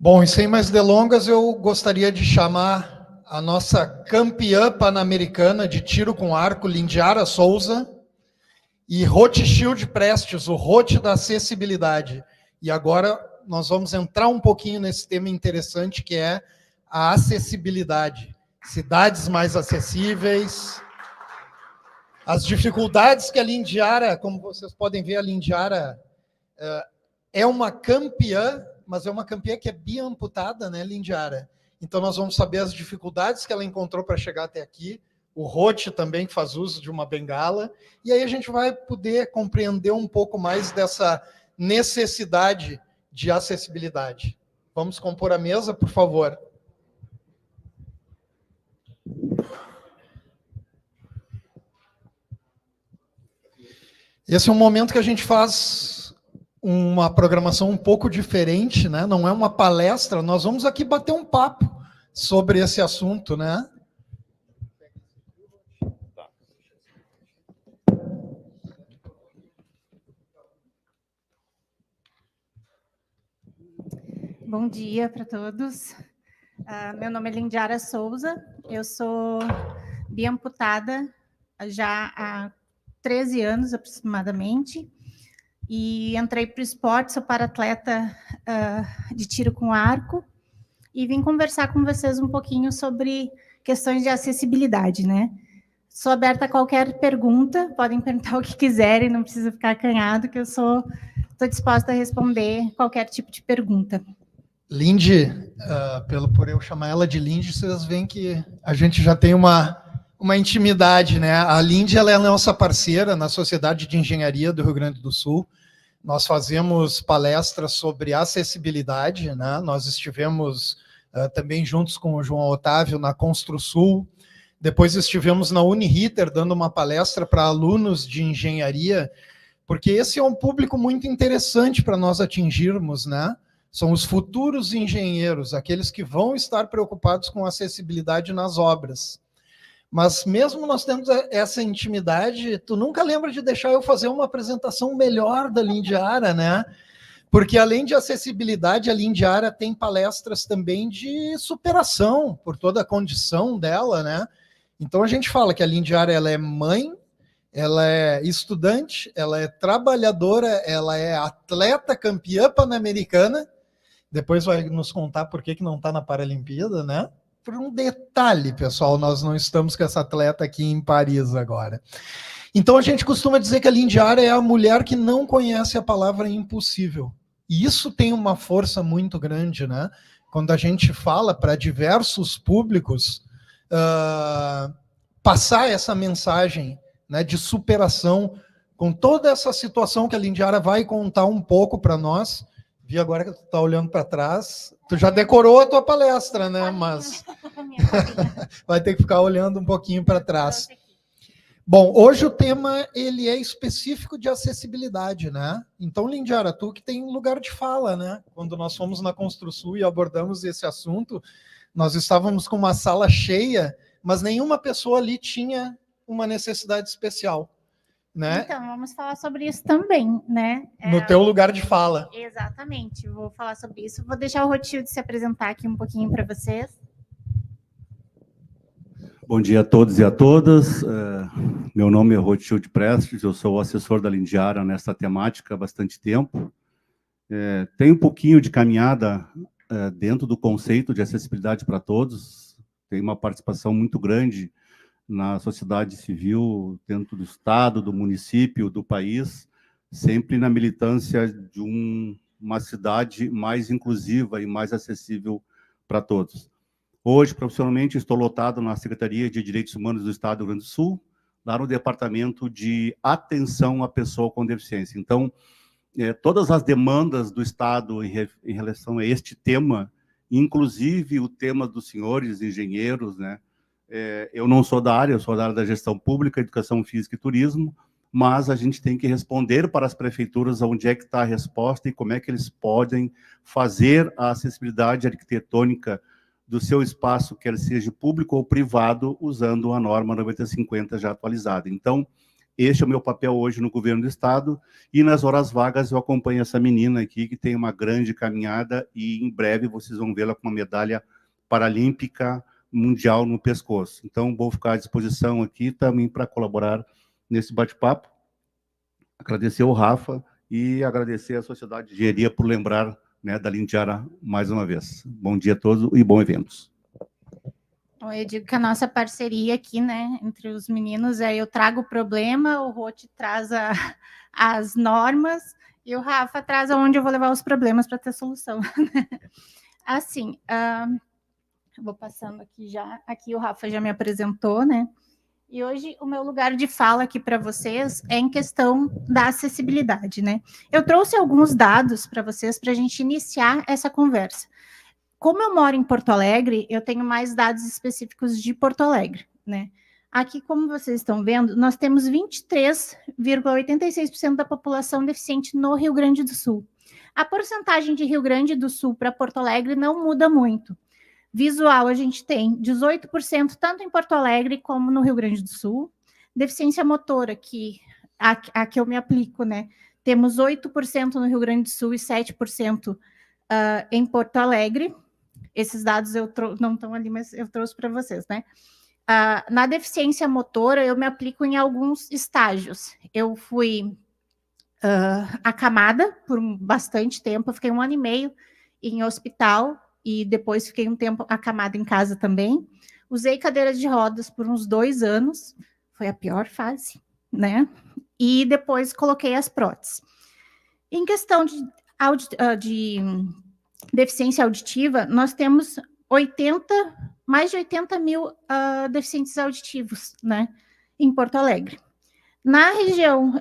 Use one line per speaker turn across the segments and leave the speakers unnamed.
Bom, e sem mais delongas, eu gostaria de chamar a nossa campeã pan-americana de tiro com arco, Lindiara Souza, e Rothschild Prestes, o Roth da acessibilidade. E agora nós vamos entrar um pouquinho nesse tema interessante que é a acessibilidade. Cidades mais acessíveis, as dificuldades que a Lindiara, como vocês podem ver, a Lindiara é uma campeã, mas é uma campeã que é biamputada, né, Lindiara? Então nós vamos saber as dificuldades que ela encontrou para chegar até aqui, o Roth também que faz uso de uma bengala, e aí a gente vai poder compreender um pouco mais dessa necessidade de acessibilidade. Vamos compor a mesa, por favor. Esse é um momento que a gente faz uma programação um pouco diferente, né? Não é uma palestra, nós vamos aqui bater um papo sobre esse assunto, né?
Bom dia para todos. Meu nome é Lindiara Souza, eu sou biamputada já há 13 anos aproximadamente, e entrei para o esporte, sou para-atleta de tiro com arco, e vim conversar com vocês um pouquinho sobre questões de acessibilidade, né? Sou aberta a qualquer pergunta, podem perguntar o que quiserem, não precisa ficar acanhado, que eu estou disposta a responder qualquer tipo de pergunta.
Lindy, por eu chamar ela de Lindy, vocês veem que a gente já tem uma intimidade, né? A Lindy, ela é a nossa parceira na Sociedade de Engenharia do Rio Grande do Sul. Nós fazemos palestras sobre acessibilidade, né? Nós estivemos também juntos com o João Otávio na Construsul. Depois estivemos na Uniriter dando uma palestra para alunos de engenharia, porque esse é um público muito interessante para nós atingirmos, né? São os futuros engenheiros, aqueles que vão estar preocupados com acessibilidade nas obras. Mas mesmo nós temos essa intimidade, tu nunca lembra de deixar eu fazer uma apresentação melhor da Lindiara, né? Porque além de acessibilidade, a Lindiara tem palestras também de superação, por toda a condição dela, né? Então a gente fala que a Lindiara, ela é mãe, ela é estudante, ela é trabalhadora, ela é atleta campeã pan-americana. Depois vai nos contar por que não está na Paralimpíada, né? Por um detalhe, pessoal, nós não estamos com essa atleta aqui em Paris agora. Então a gente costuma dizer que a Lindiara é a mulher que não conhece a palavra impossível. E isso tem uma força muito grande, né? Quando a gente fala para diversos públicos, passar essa mensagem, né, de superação, com toda essa situação que a Lindiara vai contar um pouco para nós. Vi agora que tu está olhando para trás. Tu já decorou a tua palestra, né? Mas vai ter que ficar olhando um pouquinho para trás. Bom, hoje o tema ele é específico de acessibilidade, né? Então, Lindiara, tu que tem lugar de fala, né? Quando nós fomos na Construsul e abordamos esse assunto, nós estávamos com uma sala cheia, mas nenhuma pessoa ali tinha uma necessidade especial. Né?
Então, vamos falar sobre isso também, né?
No teu lugar de fala.
Exatamente, vou falar sobre isso. Vou deixar o Rothschild se apresentar aqui um pouquinho para vocês.
Bom dia a todos e a todas. Meu nome é Rothschild Prestes, eu sou o assessor da Lindiara nessa temática há bastante tempo. Tenho um pouquinho de caminhada dentro do conceito de acessibilidade para todos. Tenho uma participação muito grande na sociedade civil, dentro do Estado, do município, do país, sempre na militância de uma cidade mais inclusiva e mais acessível para todos. Hoje, profissionalmente, estou lotado na Secretaria de Direitos Humanos do Estado do Rio Grande do Sul, lá no Departamento de Atenção à Pessoa com Deficiência. Então, todas as demandas do Estado em relação a este tema, inclusive o tema dos senhores engenheiros, né? Eu não sou da área, eu sou da área da gestão pública, educação física e turismo, mas a gente tem que responder para as prefeituras onde é que está a resposta e como é que eles podem fazer a acessibilidade arquitetônica do seu espaço, quer seja público ou privado, usando a norma 9050 já atualizada. Então, Este é o meu papel hoje no governo do estado, e nas horas vagas eu acompanho essa menina aqui, que tem uma grande caminhada, e em breve vocês vão vê-la com uma medalha paralímpica mundial no pescoço. Então, vou ficar à disposição aqui também para colaborar nesse bate-papo. Agradecer ao Rafa e agradecer à Sociedade de Engenharia por lembrar, né, da Lindiara mais uma vez. Bom dia a todos e bom eventos.
Eu digo que a nossa parceria aqui, né, entre os meninos, eu trago o problema, o Rote traz as normas e o Rafa traz aonde eu vou levar os problemas para ter solução. Assim, vou passando aqui já. Aqui o Rafa já me apresentou, né? E hoje o meu lugar de fala aqui para vocês é em questão da acessibilidade, né? Eu trouxe alguns dados para vocês para a gente iniciar essa conversa. Como eu moro em Porto Alegre, eu tenho mais dados específicos de Porto Alegre, né? Aqui, como vocês estão vendo, nós temos 23,86% da população deficiente no Rio Grande do Sul. A porcentagem de Rio Grande do Sul para Porto Alegre não muda muito. Visual, a gente tem 18%, tanto em Porto Alegre como no Rio Grande do Sul. Deficiência motora, a que eu me aplico, né? Temos 8% no Rio Grande do Sul e 7% em Porto Alegre. Esses dados não estão ali, mas eu trouxe para vocês, né? Na deficiência motora, eu me aplico em alguns estágios. Eu fui acamada por bastante tempo, eu fiquei 1 ano e meio em hospital, e depois fiquei um tempo acamada em casa também. Usei cadeira de rodas por uns 2 anos, foi a pior fase, né? E depois coloquei as próteses. Em questão de deficiência auditiva, nós temos mais de 80 mil deficientes auditivos, né? Em Porto Alegre. Na região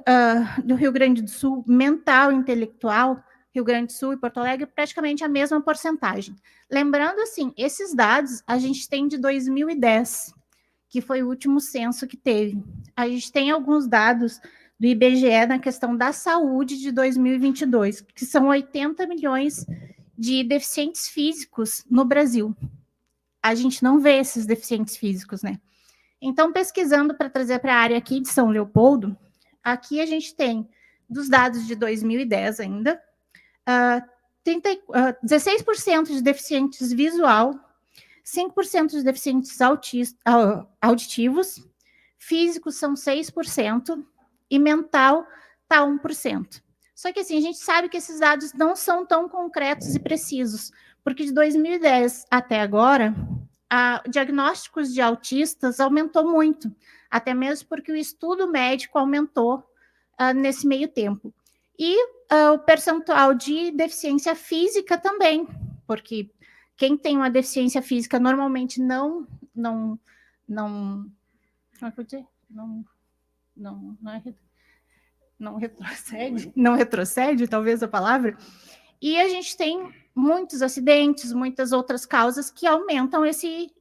do Rio Grande do Sul, mental e intelectual, Rio Grande do Sul e Porto Alegre, praticamente a mesma porcentagem. Lembrando, assim, esses dados a gente tem de 2010, que foi o último censo que teve. A gente tem alguns dados do IBGE na questão da saúde de 2022, que são 80 milhões de deficientes físicos no Brasil. A gente não vê esses deficientes físicos, né? Então, pesquisando para trazer para a área aqui de São Leopoldo, aqui a gente tem, dos dados de 2010 ainda, 16% de deficientes visual, 5% de deficientes auditivos, físicos são 6% e mental está 1%. Só que assim, a gente sabe que esses dados não são tão concretos e precisos, porque de 2010 até agora, diagnósticos de autistas aumentou muito, até mesmo porque o estudo médico aumentou nesse meio tempo. E o percentual de deficiência física também, porque quem tem uma deficiência física normalmente não retrocede, talvez a palavra, e a gente tem muitos acidentes, muitas outras causas que aumentam esse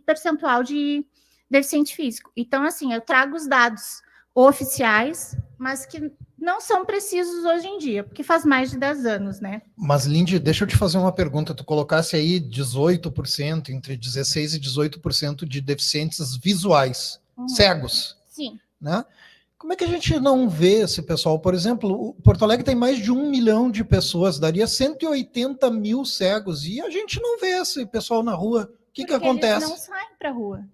percentual de deficiente físico. Então, assim, eu trago os dados oficiais, mas que não são precisos hoje em dia, porque faz mais de 10 anos, né?
Mas, Lindy, deixa eu te fazer uma pergunta. Tu colocasse aí 18%, entre 16% e 18% de deficientes visuais, cegos.
Sim.
Né? Como é que a gente não vê esse pessoal? Por exemplo, o Porto Alegre tem mais de 1 milhão de pessoas, daria 180 mil cegos, e a gente não vê esse pessoal na rua. O que acontece?
Eles não saem para a rua.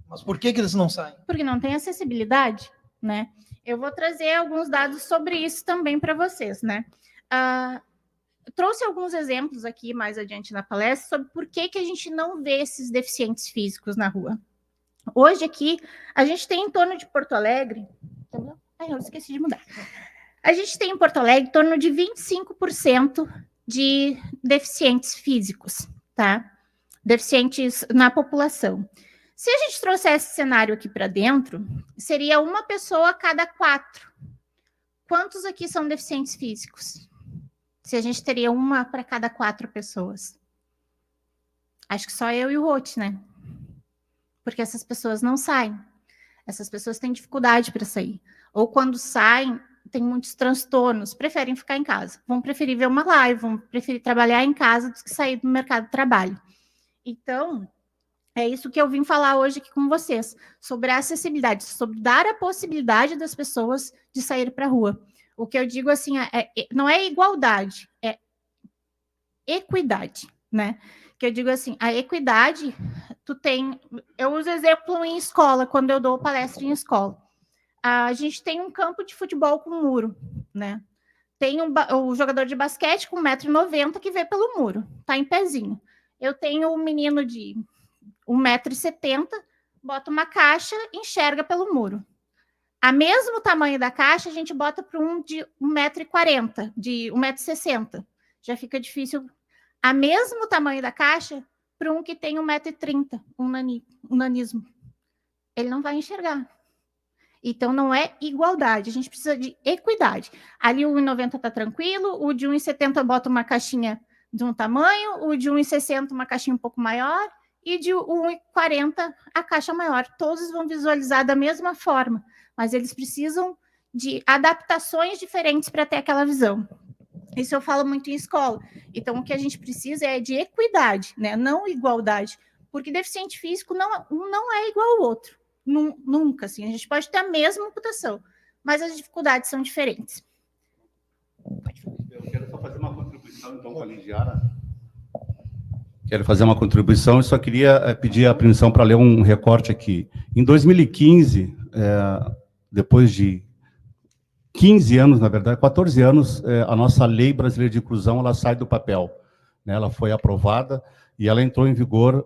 Mas por que eles não saem?
Porque não tem acessibilidade, né? Eu vou trazer alguns dados sobre isso também para vocês, né? Trouxe alguns exemplos aqui mais adiante na palestra sobre por que a gente não vê esses deficientes físicos na rua. Hoje aqui, a gente tem em torno de Porto Alegre... eu esqueci de mudar. A gente tem em Porto Alegre em torno de 25% de deficientes físicos, tá? Deficientes na população. Se a gente trouxesse esse cenário aqui para dentro, seria 1 pessoa a cada 4. Quantos aqui são deficientes físicos? Se a gente teria 1 para cada 4 pessoas. Acho que só eu e o Rote, né? Porque essas pessoas não saem. Essas pessoas têm dificuldade para sair. Ou quando saem, tem muitos transtornos, preferem ficar em casa. Vão preferir ver uma live, vão preferir trabalhar em casa do que sair do mercado de trabalho. Então, É isso que eu vim falar hoje aqui com vocês, sobre a acessibilidade, sobre dar a possibilidade das pessoas de sair para a rua. O que eu digo assim, não é igualdade, é equidade, né? Que eu digo assim, a equidade, eu uso exemplo em escola, quando eu dou palestra em escola. A gente tem um campo de futebol com muro, né? Tem o jogador de basquete com 1,90 m que vê pelo muro, tá em pezinho. Eu tenho um menino de 1,70 m, bota uma caixa, enxerga pelo muro. A mesmo tamanho da caixa, a gente bota para um de 1,40 m, de 1,60 m. Já fica difícil. A mesmo tamanho da caixa, para um que tem 1,30 m, um nanismo. Ele não vai enxergar. Então, não é igualdade, a gente precisa de equidade. Ali o 1,90 está tranquilo, o de 1,70 bota uma caixinha de um tamanho, o de 1,60 uma caixinha um pouco maior, e de 1,40 a caixa maior. Todos vão visualizar da mesma forma, mas eles precisam de adaptações diferentes para ter aquela visão. Isso eu falo muito em escola. Então, o que a gente precisa é de equidade, né? Não igualdade, porque deficiente físico não é igual ao outro. Nunca, assim. A gente pode ter a mesma computação, mas as dificuldades são diferentes.
Eu quero só fazer uma contribuição, então, com a Lindiara. Quero fazer uma contribuição e só queria pedir a permissão para ler um recorte aqui. Em 2015, depois de 15 anos, na verdade, 14 anos, a nossa Lei Brasileira de Inclusão ela sai do papel, né? Ela foi aprovada e ela entrou em vigor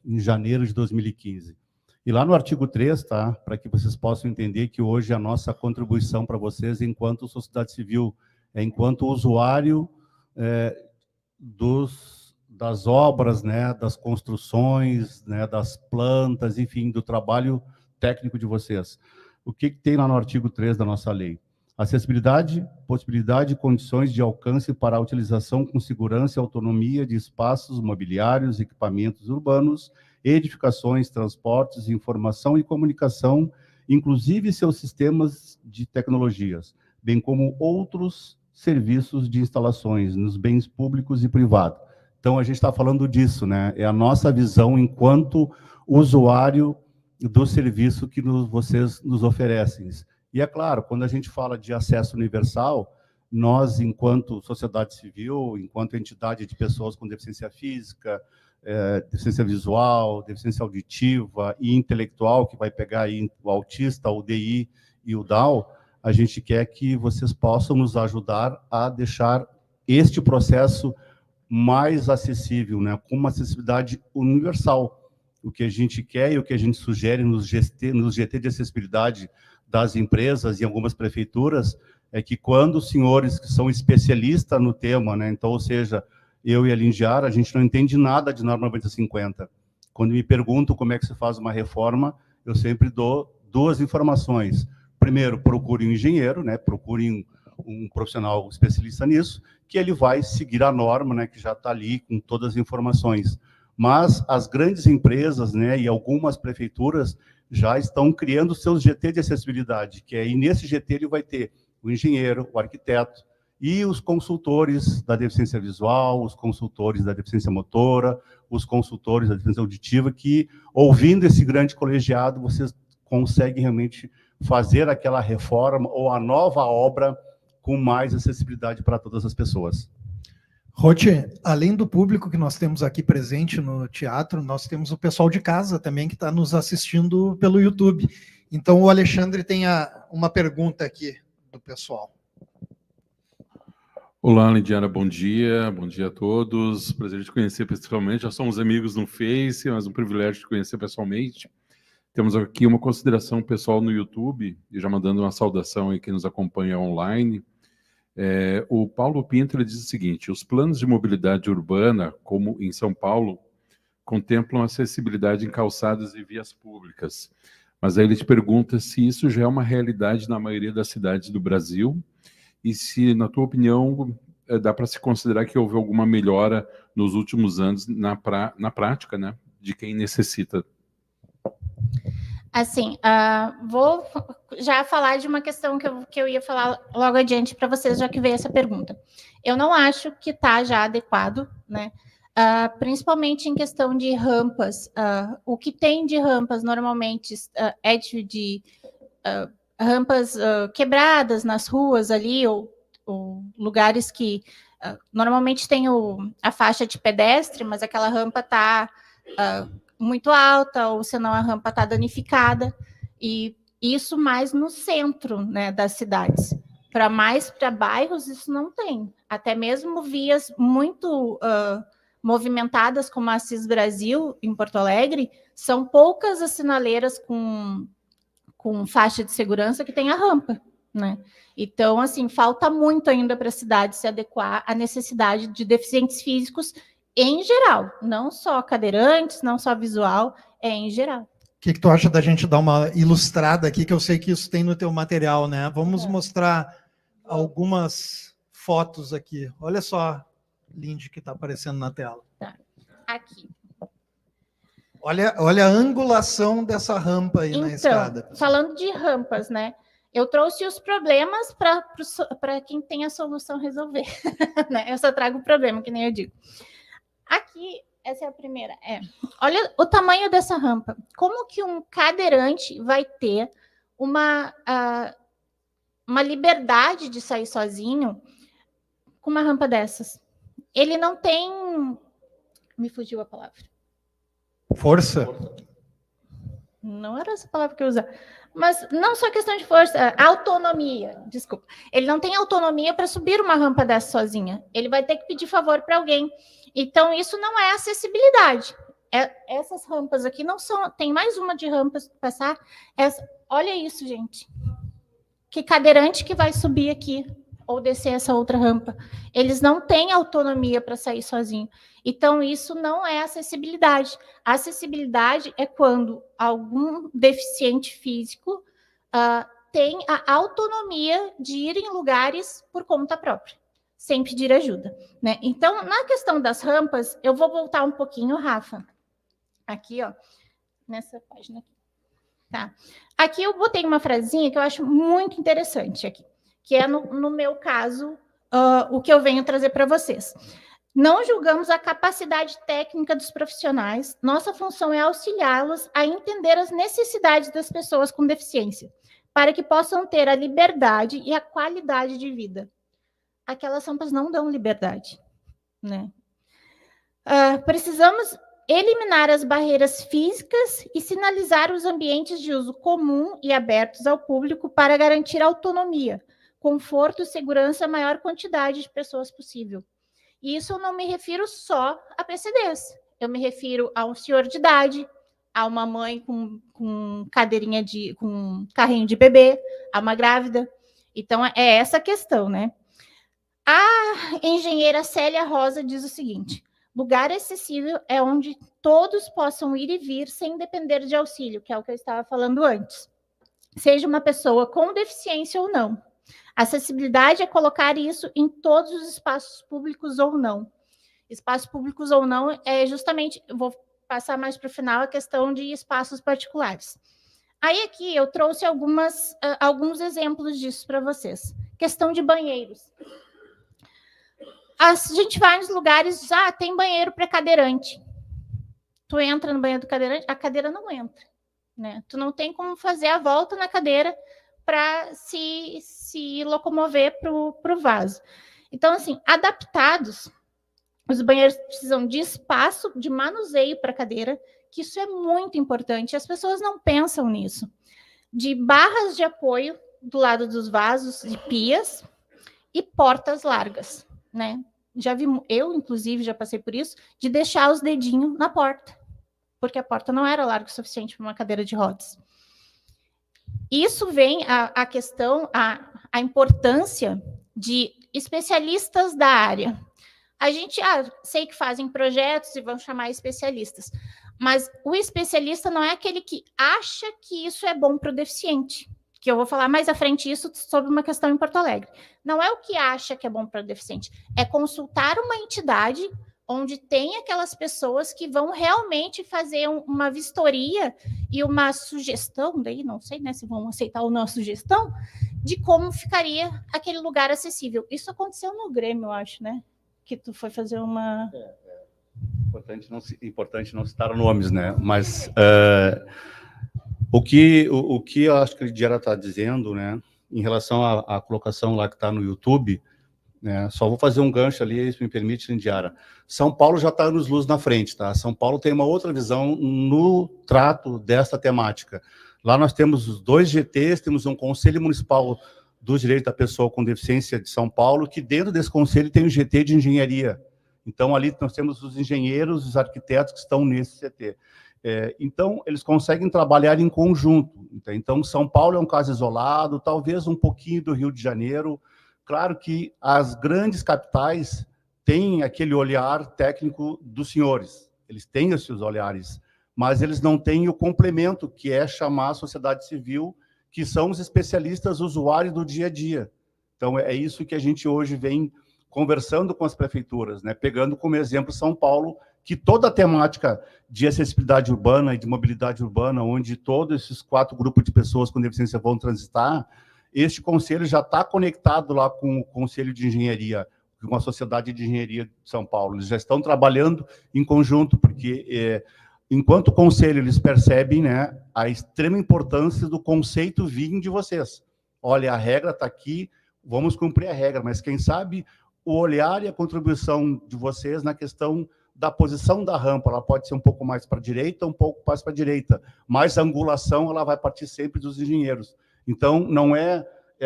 em janeiro de 2015. E lá no artigo 3, tá, para que vocês possam entender que hoje a nossa contribuição para vocês, enquanto sociedade civil, enquanto usuário das obras, né, das construções, né, das plantas, enfim, do trabalho técnico de vocês. O que tem lá no artigo 3 da nossa lei? Acessibilidade, possibilidade e condições de alcance para a utilização com segurança e autonomia de espaços mobiliários, equipamentos urbanos, edificações, transportes, informação e comunicação, inclusive seus sistemas de tecnologias, bem como outros serviços de instalações nos bens públicos e privados. Então, a gente está falando disso, né? É a nossa visão enquanto usuário do serviço que vocês nos oferecem. E, é claro, quando a gente fala de acesso universal, nós, enquanto sociedade civil, enquanto entidade de pessoas com deficiência física, deficiência visual, deficiência auditiva e intelectual, que vai pegar aí o autista, o DI e o Down, a gente quer que vocês possam nos ajudar a deixar este processo mais acessível, né, com uma acessibilidade universal. O que a gente quer e o que a gente sugere nos GT de acessibilidade das empresas e algumas prefeituras é que quando os senhores que são especialistas no tema, né, então, ou seja, eu e a Lindiara, a gente não entende nada de norma 9050. Quando me perguntam como é que se faz uma reforma, eu sempre dou duas informações. Primeiro, procure um engenheiro, né, procure um profissional especialista nisso, que ele vai seguir a norma, né, que já está ali com todas as informações. Mas as grandes empresas, né, e algumas prefeituras já estão criando seus GT de acessibilidade, que aí nesse GT ele vai ter o engenheiro, o arquiteto e os consultores da deficiência visual, os consultores da deficiência motora, os consultores da deficiência auditiva, que, ouvindo esse grande colegiado, vocês conseguem realmente fazer aquela reforma ou a nova obra com mais acessibilidade para todas as pessoas.
Rote, além do público que nós temos aqui presente no teatro, nós temos o pessoal de casa também que está nos assistindo pelo YouTube. Então, o Alexandre tem uma pergunta aqui do pessoal.
Olá, Lindiara, bom dia a todos. Prazer de conhecer pessoalmente. Já somos amigos no Face, mas um privilégio de conhecer pessoalmente. Temos aqui uma consideração pessoal no YouTube, e já mandando uma saudação aí quem nos acompanha online. O Paulo Pinto ele diz o seguinte: os planos de mobilidade urbana, como em São Paulo, contemplam acessibilidade em calçadas e vias públicas. Mas aí ele te pergunta se isso já é uma realidade na maioria das cidades do Brasil e se, na tua opinião, dá para se considerar que houve alguma melhora nos últimos anos na prática, né, de quem necessita.
Assim, vou já falar de uma questão que eu ia falar logo adiante para vocês, já que veio essa pergunta. Eu não acho que está já adequado, né? principalmente em questão de rampas. O que tem de rampas normalmente é de rampas quebradas nas ruas ali, ou lugares que normalmente tem a faixa de pedestre, mas aquela rampa está muito alta, ou senão a rampa está danificada, e isso mais no centro, né, das cidades. Para bairros, isso não tem. Até mesmo vias muito movimentadas, como a Assis Brasil, em Porto Alegre, são poucas as sinaleiras com faixa de segurança que tem a rampa, né? Então, assim, falta muito ainda para a cidade se adequar à necessidade de deficientes físicos em geral, não só cadeirantes, não só visual, em geral.
O que tu acha da gente dar uma ilustrada aqui, que eu sei que isso tem no teu material, né? Vamos mostrar algumas fotos aqui. Olha só, Lindy, que está aparecendo na tela.
Tá. Aqui.
Olha a angulação dessa rampa aí na escada.
Falando de rampas, né? Eu trouxe os problemas para quem tem a solução resolver. Né? Eu só trago o problema, que nem eu digo. Aqui, essa é a primeira. Olha o tamanho dessa rampa. Como que um cadeirante vai ter uma liberdade de sair sozinho com uma rampa dessas? Ele não tem... Me fugiu a palavra.
Força?
Não era essa palavra que eu usava. Mas não só questão de força, autonomia, desculpa. Ele não tem autonomia para subir uma rampa dessa sozinha. Ele vai ter que pedir favor para alguém. Então, isso não é acessibilidade. Essas rampas aqui não são... Tem mais uma de rampas para passar. Olha isso, gente. Que cadeirante que vai subir aqui ou descer essa outra rampa? Eles não têm autonomia para sair sozinho. Então, isso não é acessibilidade. A acessibilidade é quando algum deficiente físico tem a autonomia de ir em lugares por conta própria, sem pedir ajuda, né? Então, na questão das rampas, eu vou voltar um pouquinho, Rafa. Aqui, ó, nessa página aqui. Tá. Aqui eu botei uma frasinha que eu acho muito interessante aqui, que é, no meu caso, o que eu venho trazer para vocês. Não julgamos a capacidade técnica dos profissionais, nossa função é auxiliá-los a entender as necessidades das pessoas com deficiência, para que possam ter a liberdade e a qualidade de vida. Aquelas rampas não dão liberdade, né? Precisamos eliminar as barreiras físicas e sinalizar os ambientes de uso comum e abertos ao público para garantir autonomia, conforto e segurança à maior quantidade de pessoas possível. E isso eu não me refiro só a PCDs. Eu me refiro a um senhor de idade, a uma mãe com cadeirinha com carrinho de bebê, a uma grávida. Então, é essa a questão, né? A engenheira Célia Rosa diz o seguinte: lugar acessível é onde todos possam ir e vir sem depender de auxílio, que é o que eu estava falando antes. Seja uma pessoa com deficiência ou não. Acessibilidade é colocar isso em todos os espaços públicos ou não. Espaços públicos ou não é justamente, eu vou passar mais para o final, a questão de espaços particulares. Aí aqui eu trouxe alguns exemplos disso para vocês. Questão de banheiros. A gente vai nos lugares, tem banheiro para cadeirante. Tu entra no banheiro do cadeirante, a cadeira não entra, né? Tu não tem como fazer a volta na cadeira para se locomover para o vaso. Então, assim, adaptados, os banheiros precisam de espaço, de manuseio para a cadeira, que isso é muito importante. As pessoas não pensam nisso. De barras de apoio do lado dos vasos, de pias e portas largas, né? Já vi, eu, inclusive, já passei por isso, de deixar os dedinhos na porta, porque a porta não era larga o suficiente para uma cadeira de rodas. Isso vem a questão, a importância de especialistas da área. A gente, sei que fazem projetos e vão chamar especialistas, mas o especialista não é aquele que acha que isso é bom para o deficiente, que eu vou falar mais à frente isso sobre uma questão em Porto Alegre. Não é o que acha que é bom para o deficiente, é consultar uma entidade onde tem aquelas pessoas que vão realmente fazer uma vistoria e uma sugestão, daí não sei, né, se vão aceitar ou não a sugestão, de como ficaria aquele lugar acessível. Isso aconteceu no Grêmio, eu acho, né? Que tu foi fazer uma...
importante não citar nomes, né? Mas o que eu acho que a Lidiara está dizendo, né, em relação à colocação lá que está no YouTube, né, só vou fazer um gancho ali, se me permite, Lidiara. São Paulo já está anos-luz na frente, tá? São Paulo tem uma outra visão no trato dessa temática. Lá nós temos os 2 GTs, temos um Conselho Municipal do Direito da Pessoa com Deficiência de São Paulo, que dentro desse conselho tem o GT de Engenharia. Então, ali nós temos os engenheiros, os arquitetos que estão nesse CT. Então, eles conseguem trabalhar em conjunto. Então, São Paulo é um caso isolado, talvez um pouquinho do Rio de Janeiro. Claro que as grandes capitais têm aquele olhar técnico dos senhores, eles têm os seus olhares, mas eles não têm o complemento, que é chamar a sociedade civil, que são os especialistas usuários do dia a dia. Então, é isso que a gente hoje vem conversando com as prefeituras, né? Pegando como exemplo São Paulo, que toda a temática de acessibilidade urbana e de mobilidade urbana, onde todos esses 4 grupos de pessoas com deficiência vão transitar, este conselho já está conectado lá com o Conselho de Engenharia, com a Sociedade de Engenharia de São Paulo. Eles já estão trabalhando em conjunto, porque enquanto conselho, eles percebem, né, a extrema importância do conceito vir de vocês. Olha, a regra está aqui, vamos cumprir a regra, mas quem sabe o olhar e a contribuição de vocês na questão da posição da rampa, ela pode ser um pouco mais para a direita, um pouco mais para a direita, mas a angulação ela vai partir sempre dos engenheiros. Então, não é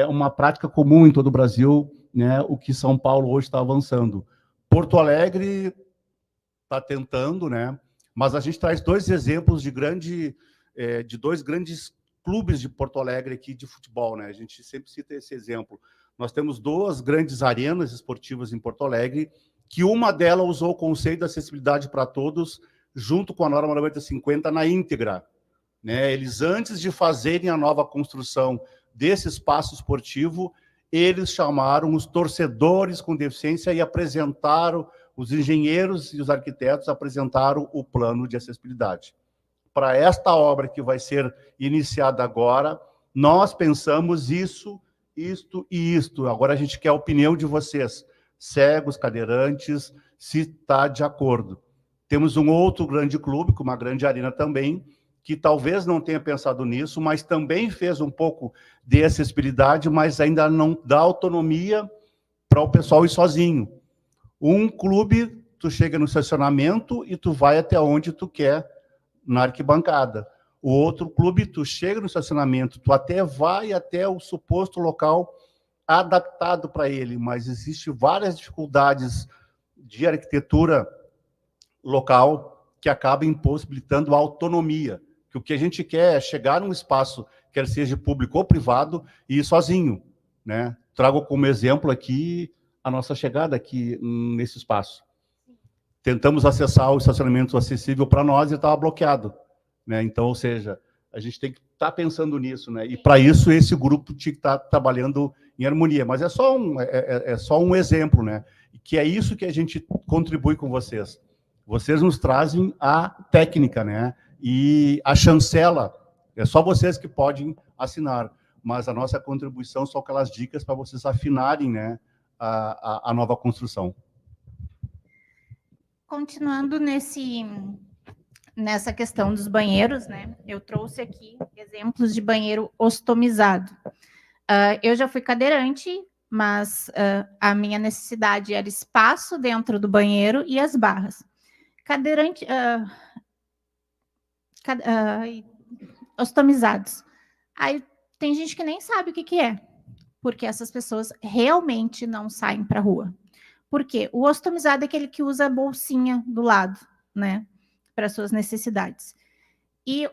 uma prática comum em todo o Brasil, né, o que São Paulo hoje está avançando. Porto Alegre está tentando, né, mas a gente traz 2 exemplos de 2 grandes clubes de Porto Alegre aqui de futebol, né? A gente sempre cita esse exemplo. Nós temos 2 grandes arenas esportivas em Porto Alegre, que uma delas usou o conceito da acessibilidade para todos, junto com a norma 9050 na íntegra, né? Eles, antes de fazerem a nova construção desse espaço esportivo, eles chamaram os torcedores com deficiência e apresentaram, os engenheiros e os arquitetos apresentaram o plano de acessibilidade. Para esta obra que vai ser iniciada agora, nós pensamos isso, isto e isto. Agora a gente quer a opinião de vocês, cegos, cadeirantes, se está de acordo. Temos um outro grande clube, com uma grande arena também, que talvez não tenha pensado nisso, mas também fez um pouco de acessibilidade, mas ainda não dá autonomia para o pessoal ir sozinho. Um clube, tu chega no estacionamento e tu vai até onde tu quer, na arquibancada. O outro clube, tu chega no estacionamento, tu até vai até o suposto local adaptado para ele, mas existem várias dificuldades de arquitetura local que acabam impossibilitando a autonomia. Que o que a gente quer é chegar num espaço, quer seja público ou privado, e ir sozinho, né? Trago como exemplo aqui a nossa chegada aqui nesse espaço. Tentamos acessar o estacionamento acessível para nós e estava bloqueado, né? Então, ou seja, a gente tem que estar pensando nisso, né? E para isso esse grupo tinha que estar trabalhando em harmonia. Mas é só um exemplo, né? Que é isso que a gente contribui com vocês. Vocês nos trazem a técnica, né? E a chancela, é só vocês que podem assinar, mas a nossa contribuição são aquelas dicas para vocês afinarem, né, a nova construção.
Continuando nessa questão dos banheiros, né, eu trouxe aqui exemplos de banheiro ostomizado. Eu já fui cadeirante, mas a minha necessidade era espaço dentro do banheiro e as barras. Cadeirante... ostomizados. Aí tem gente que nem sabe o que é, porque essas pessoas realmente não saem para a rua. Por quê? O ostomizado é aquele que usa a bolsinha do lado, né, para suas necessidades. E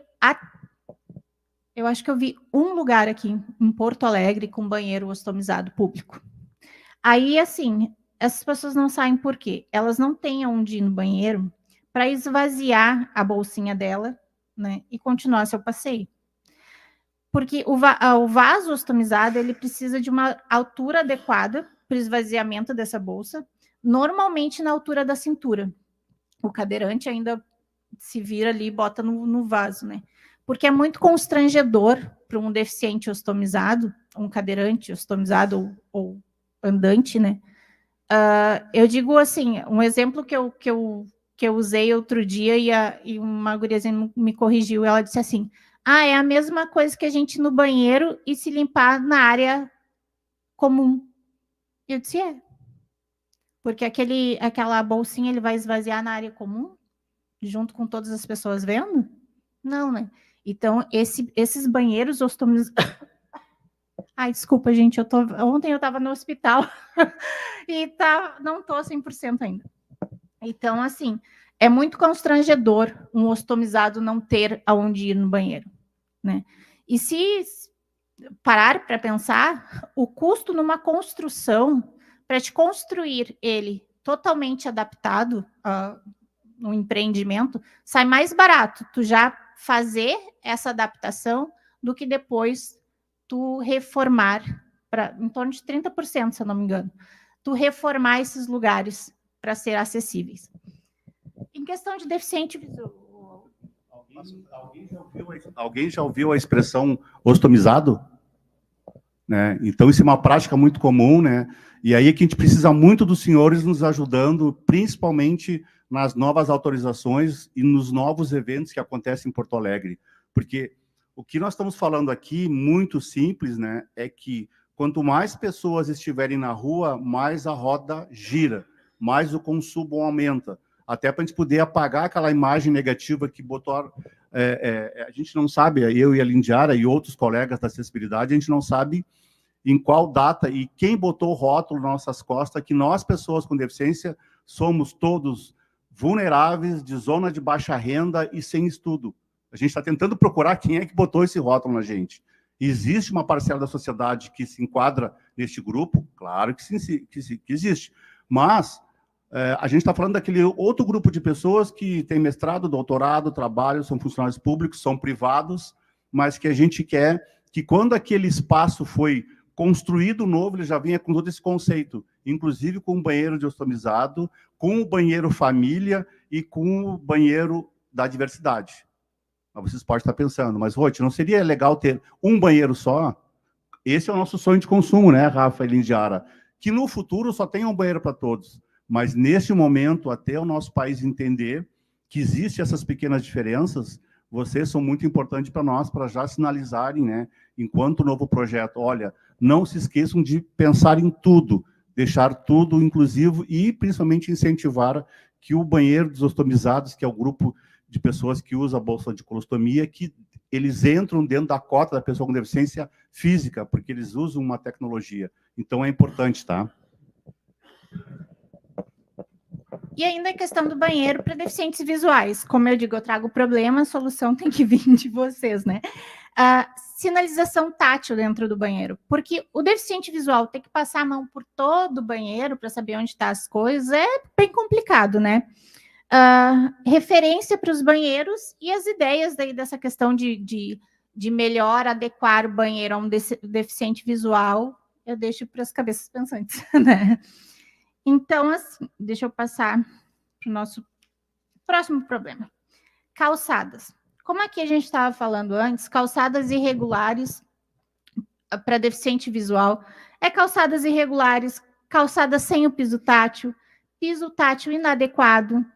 eu acho que eu vi um lugar aqui em Porto Alegre com banheiro ostomizado público. Aí, assim, essas pessoas não saem por quê? Elas não têm onde ir no banheiro para esvaziar a bolsinha dela, né, e continuar seu passeio. Porque o vaso ostomizado, ele precisa de uma altura adequada para o esvaziamento dessa bolsa, normalmente na altura da cintura. O cadeirante ainda se vira ali e bota no vaso, né? Porque é muito constrangedor para um deficiente ostomizado, um cadeirante ostomizado ou andante, né? Eu digo assim, um exemplo que eu eu usei outro dia e uma guriazinha me corrigiu. Ela disse assim: ah, é a mesma coisa que a gente ir no banheiro e se limpar na área comum. Eu disse: é. Porque aquela bolsinha ele vai esvaziar na área comum, junto com todas as pessoas vendo? Não, né? Então, esses banheiros ostomizados... Ai, desculpa, gente, ontem eu estava no hospital e não estou 100% ainda. Então, assim, é muito constrangedor um ostomizado não ter aonde ir no banheiro, né? E se parar para pensar, o custo numa construção, para te construir ele totalmente adaptado no empreendimento, sai mais barato tu já fazer essa adaptação do que depois tu reformar, em torno de 30%, se eu não me engano, tu reformar esses lugares para ser acessíveis. Em questão de deficiente visual...
Alguém já ouviu a expressão ostomizado? Né? Então, isso é uma prática muito comum, né? E aí é que a gente precisa muito dos senhores nos ajudando, principalmente nas novas autorizações e nos novos eventos que acontecem em Porto Alegre. Porque o que nós estamos falando aqui, muito simples, né, é que quanto mais pessoas estiverem na rua, mais a roda gira, mais o consumo aumenta. Até para a gente poder apagar aquela imagem negativa que botou... a gente não sabe, eu e a Lindiara e outros colegas da acessibilidade, a gente não sabe em qual data e quem botou o rótulo nas nossas costas que nós, pessoas com deficiência, somos todos vulneráveis, de zona de baixa renda e sem estudo. A gente está tentando procurar quem é que botou esse rótulo na gente. Existe uma parcela da sociedade que se enquadra neste grupo? Claro que, sim, que existe. Mas a gente está falando daquele outro grupo de pessoas que tem mestrado, doutorado, trabalho, são funcionários públicos, são privados, mas que a gente quer que quando aquele espaço foi construído novo, ele já vinha com todo esse conceito, inclusive com o banheiro de ostomizado, com o banheiro família e com o banheiro da diversidade. Mas vocês podem estar pensando, mas, Roth, não seria legal ter um banheiro só? Esse é o nosso sonho de consumo, né, Rafa e Lindiara? Que no futuro só tenha um banheiro para todos. Mas, nesse momento, até o nosso país entender que existem essas pequenas diferenças, vocês são muito importantes para nós, para já sinalizarem, né, enquanto novo projeto, olha, não se esqueçam de pensar em tudo, deixar tudo inclusivo e, principalmente, incentivar que o banheiro dos ostomizados, que é o grupo de pessoas que usa a bolsa de colostomia, que eles entram dentro da cota da pessoa com deficiência física, porque eles usam uma tecnologia. Então, é importante, tá?
E ainda a questão do banheiro para deficientes visuais. Como eu digo, eu trago o problema, a solução tem que vir de vocês, né? Sinalização tátil dentro do banheiro. Porque o deficiente visual ter que passar a mão por todo o banheiro para saber onde estão as coisas é bem complicado, né? Referência para os banheiros e as ideias daí dessa questão de melhor adequar o banheiro a um deficiente visual, eu deixo para as cabeças pensantes, né? Então, assim, deixa eu passar para o nosso próximo problema. Calçadas. Como aqui a gente estava falando antes, calçadas irregulares para deficiente visual, calçadas irregulares, calçadas sem o piso tátil inadequado.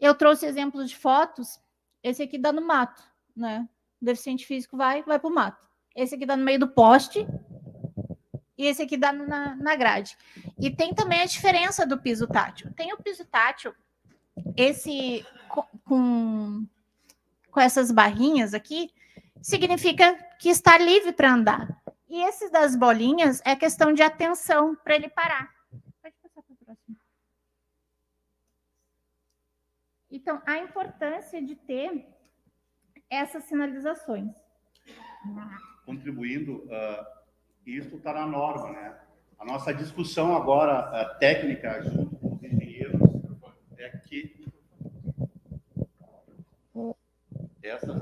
Eu trouxe exemplos de fotos, esse aqui dá no mato, né? O deficiente físico vai para o mato. Esse aqui dá no meio do poste, e esse aqui dá na grade. E tem também a diferença do piso tátil. Tem o piso tátil, esse com essas barrinhas aqui, significa que está livre para andar. E esses das bolinhas é questão de atenção para ele parar. Pode passar para o próximo. Então, a importância de ter essas sinalizações.
Contribuindo... Isso está na norma, né? A nossa discussão agora, técnica, junto com os engenheiros, é que essas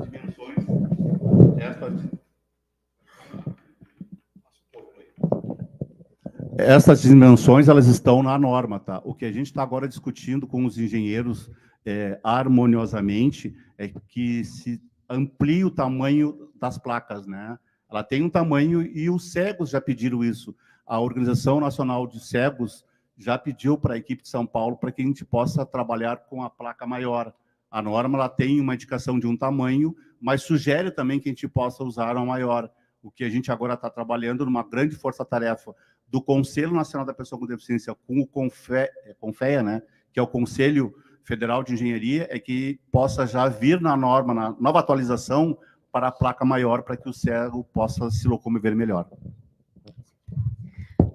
dimensões, elas estão na norma, tá? O que a gente está agora discutindo com os engenheiros harmoniosamente é que se amplie o tamanho das placas, né? Ela tem um tamanho e os cegos já pediram isso. A Organização Nacional de Cegos já pediu para a equipe de São Paulo para que a gente possa trabalhar com a placa maior. A norma ela tem uma indicação de um tamanho, mas sugere também que a gente possa usar uma maior. O que a gente agora está trabalhando numa grande força-tarefa do Conselho Nacional da Pessoa com Deficiência com o CONFEA, né, que é o Conselho Federal de Engenharia, é que possa já vir na norma, na nova atualização, para a placa maior, para que o cego possa se locomover melhor.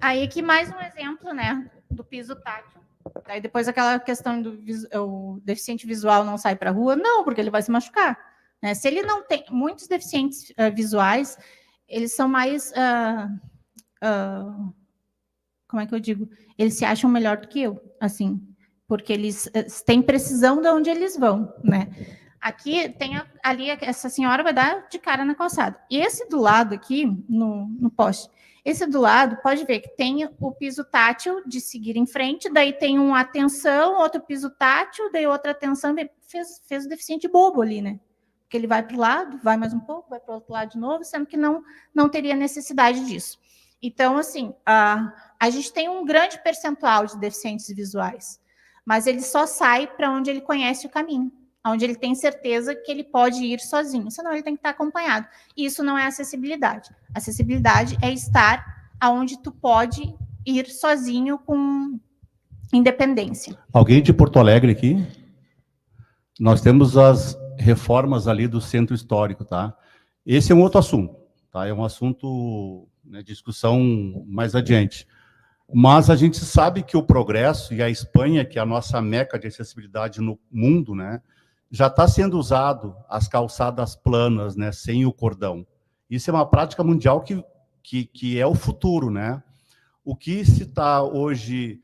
Aí aqui mais um exemplo, né, do piso tátil. Aí depois aquela questão do o deficiente visual não sai para a rua, não, porque ele vai se machucar. Né? Se ele não tem, muitos deficientes visuais, eles são mais, como é que eu digo? Eles se acham melhor do que eu, assim, porque eles têm precisão de onde eles vão, né? Aqui tem ali, essa senhora vai dar de cara na calçada. E esse do lado aqui, no poste, esse do lado, pode ver que tem o piso tátil de seguir em frente, daí tem uma atenção, outro piso tátil, daí outra atenção, fez o deficiente bobo ali, né? Porque ele vai para o lado, vai mais um pouco, vai para o outro lado de novo, sendo que não teria necessidade disso. Então, assim, a gente tem um grande percentual de deficientes visuais, mas ele só sai para onde ele conhece o caminho, onde ele tem certeza que ele pode ir sozinho, senão ele tem que estar acompanhado. E isso não é acessibilidade. Acessibilidade é estar aonde tu pode ir sozinho com independência.
Alguém de Porto Alegre aqui? Nós temos as reformas ali do centro histórico, tá? Esse é um outro assunto, tá? É um assunto, né, discussão mais adiante. Mas a gente sabe que o progresso e a Espanha, que é a nossa meca de acessibilidade no mundo, né, já está sendo usado as calçadas planas, né, sem o cordão. Isso é uma prática mundial que é o futuro, né? O que se está hoje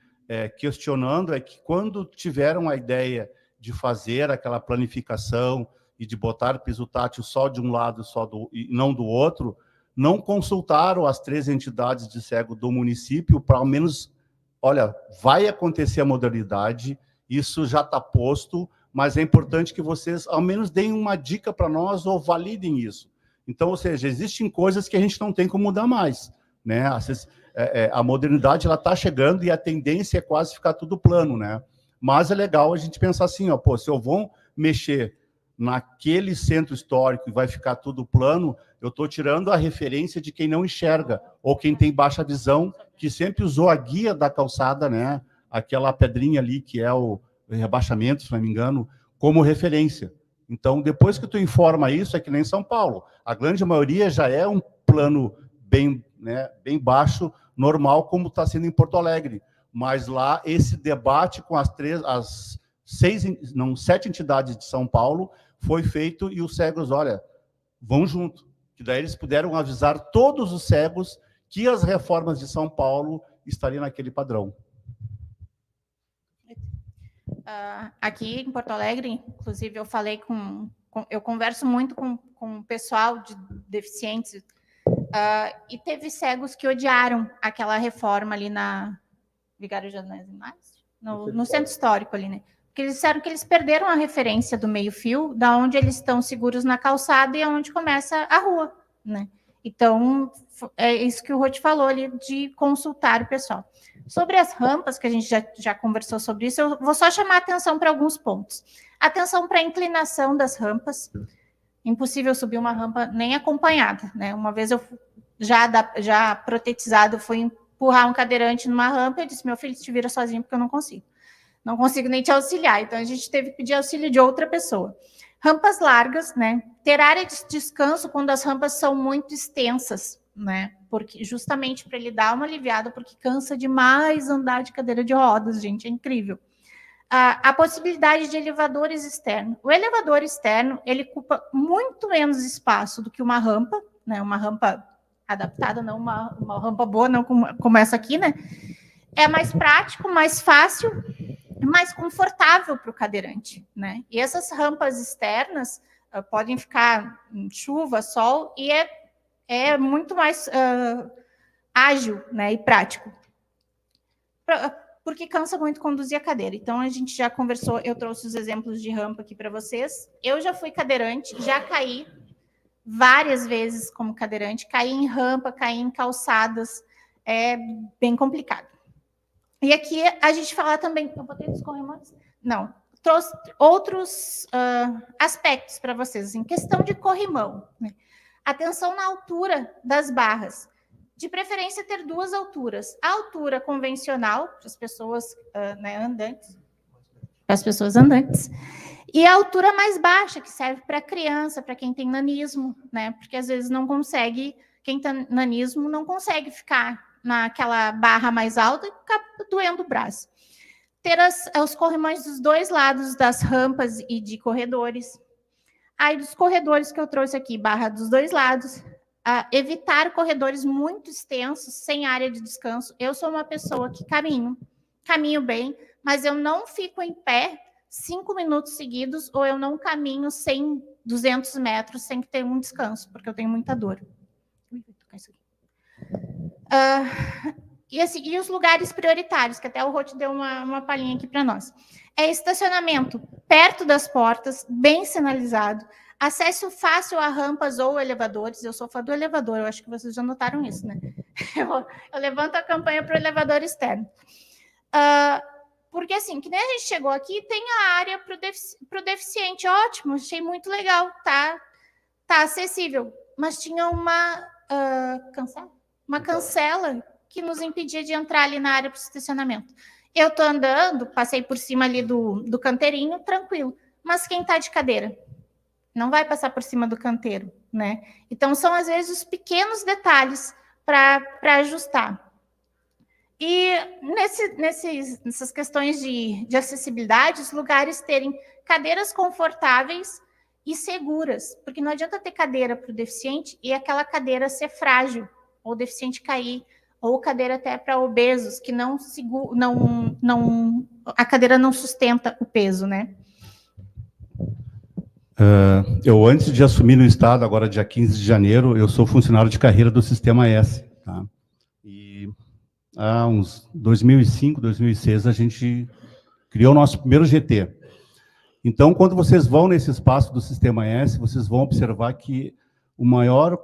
questionando é que quando tiveram a ideia de fazer aquela planificação e de botar piso tátil só de um lado e não do outro, não consultaram as 3 entidades de cego do município para ao menos, olha, vai acontecer a modalidade, isso já está posto, mas é importante que vocês ao menos deem uma dica para nós ou validem isso. Então, ou seja, existem coisas que a gente não tem como mudar mais, né? A modernidade ela está chegando e a tendência é quase ficar tudo plano, né? Mas é legal a gente pensar assim, ó, pô, se eu vou mexer naquele centro histórico e vai ficar tudo plano, eu estou tirando a referência de quem não enxerga ou quem tem baixa visão, que sempre usou a guia da calçada, né? Aquela pedrinha ali que é o rebaixamento, se não me engano, como referência. Então, depois que tu informa isso, é que nem São Paulo. A grande maioria já é um plano bem, né, bem baixo, normal, como está sendo em Porto Alegre. Mas lá, esse debate com as 7 entidades de São Paulo foi feito e os cegos, olha, vão junto. Que daí eles puderam avisar todos os cegos que as reformas de São Paulo estariam naquele padrão.
Aqui em Porto Alegre, inclusive, eu falei eu converso muito com o pessoal de deficientes, e teve cegos que odiaram aquela reforma ali na Vigário Janés, no centro histórico ali, né? Porque eles disseram que eles perderam a referência do meio-fio, da onde eles estão seguros na calçada e aonde começa a rua, né? Então, é isso que o Rod falou ali, de consultar o pessoal. Sobre as rampas, que a gente já conversou sobre isso, eu vou só chamar a atenção para alguns pontos. Atenção para a inclinação das rampas. Impossível subir uma rampa nem acompanhada, né? Uma vez eu, já protetizado, fui empurrar um cadeirante numa rampa, eu disse, meu filho, te vira sozinho, porque eu não consigo. Não consigo nem te auxiliar. Então, a gente teve que pedir auxílio de outra pessoa. Rampas largas, né? Ter área de descanso quando as rampas são muito extensas, né? Porque justamente para ele dar uma aliviada, porque cansa demais andar de cadeira de rodas, gente, é incrível. A possibilidade de elevadores externos. O elevador externo, ele ocupa muito menos espaço do que uma rampa, né? Uma rampa adaptada, não uma rampa boa, não como essa aqui, né? É mais prático, mais fácil, mais confortável para o cadeirante, né? E essas rampas externas podem ficar em chuva, sol, e é muito mais ágil, né, e prático. Porque cansa muito conduzir a cadeira. Então, a gente já conversou, eu trouxe os exemplos de rampa aqui para vocês. Eu já fui cadeirante, já caí várias vezes como cadeirante, caí em rampa, caí em calçadas, é bem complicado. E aqui a gente fala também... Eu botei dos corrimões? Não. Trouxe outros aspectos para vocês, assim, questão de corrimão, né? Atenção na altura das barras. De preferência, ter 2 alturas. A altura convencional, para as pessoas andantes, e a altura mais baixa, que serve para criança, para quem tem nanismo, né? Porque às vezes não consegue, quem tem nanismo não consegue ficar naquela barra mais alta e ficar doendo o braço. Ter os corrimões dos 2 lados das rampas e de corredores. Aí, dos corredores que eu trouxe aqui, barra dos 2 lados. Evitar corredores muito extensos, sem área de descanso. Eu sou uma pessoa que caminho bem, mas eu não fico em pé 5 minutos seguidos, ou eu não caminho 100, 200 metros sem ter um descanso, porque eu tenho muita dor. E os lugares prioritários, que até o Rô deu uma palhinha aqui para nós. É estacionamento perto das portas, bem sinalizado, acesso fácil a rampas ou elevadores. Eu sou fã do elevador, eu acho que vocês já notaram isso, né? Eu levanto a campanha para o elevador externo. Porque, assim, que nem a gente chegou aqui, tem a área para o deficiente. Ótimo, achei muito legal, tá acessível. Mas tinha uma cancela que nos impedia de entrar ali na área para o estacionamento. Eu estou andando, passei por cima ali do canteirinho, tranquilo. Mas quem está de cadeira? Não vai passar por cima do canteiro, né? Então, são, às vezes, os pequenos detalhes para ajustar. E nessas questões de acessibilidade, os lugares terem cadeiras confortáveis e seguras, porque não adianta ter cadeira para o deficiente e aquela cadeira ser frágil, ou o deficiente cair, ou cadeira até para obesos, que a cadeira não sustenta o peso, né?
Eu, antes de assumir no Estado, agora dia 15 de janeiro, eu sou funcionário de carreira do Sistema S. Tá? E há uns 2005, 2006, a gente criou o nosso primeiro GT. Então, quando vocês vão nesse espaço do Sistema S, vocês vão observar que a maior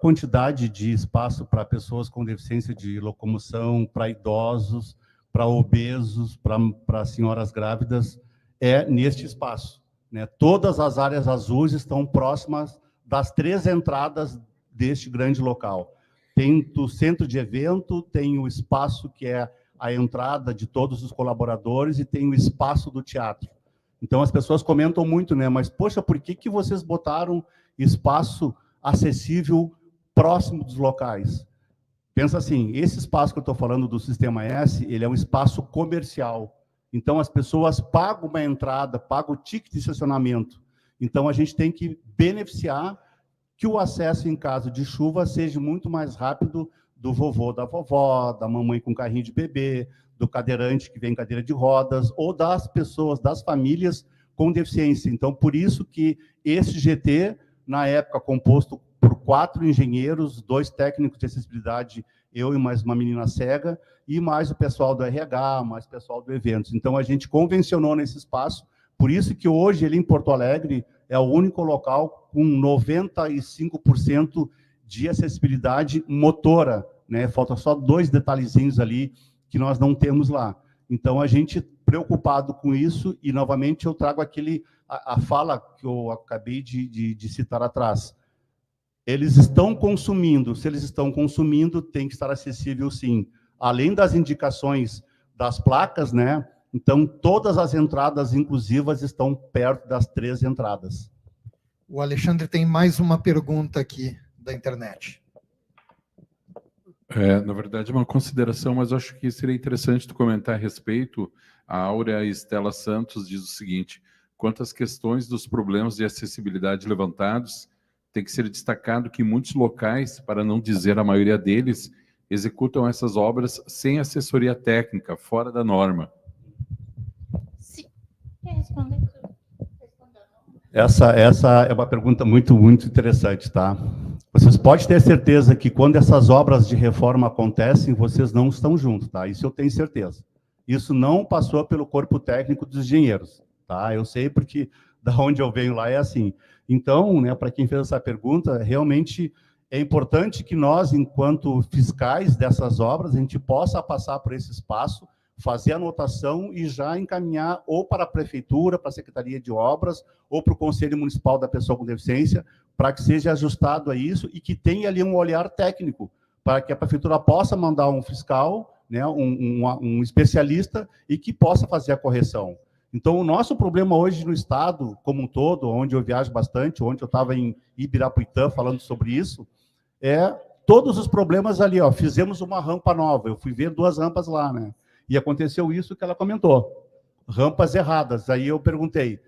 quantidade de espaço para pessoas com deficiência de locomoção, para idosos, para obesos, para senhoras grávidas, é neste espaço. Né? Todas as áreas azuis estão próximas das 3 entradas deste grande local. Tem o centro de evento, tem o espaço que é a entrada de todos os colaboradores e tem o espaço do teatro. Então, as pessoas comentam muito, né? Mas, poxa, por que vocês botaram espaço acessível próximo dos locais? Pensa assim, esse espaço que eu estou falando do Sistema S, ele é um espaço comercial. Então, as pessoas pagam uma entrada, pagam o ticket de estacionamento. Então, a gente tem que beneficiar que o acesso em caso de chuva seja muito mais rápido do vovô, da vovó, da mamãe com carrinho de bebê, do cadeirante que vem em cadeira de rodas, ou das pessoas, das famílias com deficiência. Então, por isso que esse GT, na época, composto por 4 engenheiros, 2 técnicos de acessibilidade, eu e mais uma menina cega, e mais o pessoal do RH, mais o pessoal do eventos. Então, a gente convencionou nesse espaço, por isso que hoje, ele em Porto Alegre, é o único local com 95% de acessibilidade motora, né? Falta só 2 detalhezinhos ali que nós não temos lá. Então, a gente, preocupado com isso, e, novamente, eu trago a fala que eu acabei de citar atrás. Eles estão consumindo, se eles estão consumindo, tem que estar acessível, sim. Além das indicações das placas, né? Então, todas as entradas inclusivas estão perto das 3 entradas.
O Alexandre tem mais uma pergunta aqui da internet.
Na verdade, é uma consideração, mas eu acho que seria interessante tu comentar a respeito. A Áurea Estela Santos diz o seguinte: quanto às questões dos problemas de acessibilidade levantados, tem que ser destacado que muitos locais, para não dizer a maioria deles, executam essas obras sem assessoria técnica, fora da norma.
Sim. Quer responder?
Essa é uma pergunta muito, muito interessante, tá? Vocês podem ter certeza que quando essas obras de reforma acontecem, vocês não estão juntos, tá? Isso eu tenho certeza. Isso não passou pelo corpo técnico dos engenheiros, tá? Eu sei porque da onde eu venho lá é assim. Então, né, para quem fez essa pergunta, realmente é importante que nós, enquanto fiscais dessas obras, a gente possa passar por esse espaço, fazer a anotação e já encaminhar ou para a Prefeitura, para a Secretaria de Obras, ou para o Conselho Municipal da Pessoa com Deficiência, para que seja ajustado a isso e que tenha ali um olhar técnico, para que a Prefeitura possa mandar um fiscal, né, um especialista, e que possa fazer a correção. Então, o nosso problema hoje no Estado, como um todo, onde eu viajo bastante, onde eu estava em Ibirapuitã falando sobre isso, é todos os problemas ali, ó, fizemos uma rampa nova, eu fui ver 2 rampas lá, né? E aconteceu isso que ela comentou, rampas erradas. Aí eu perguntei,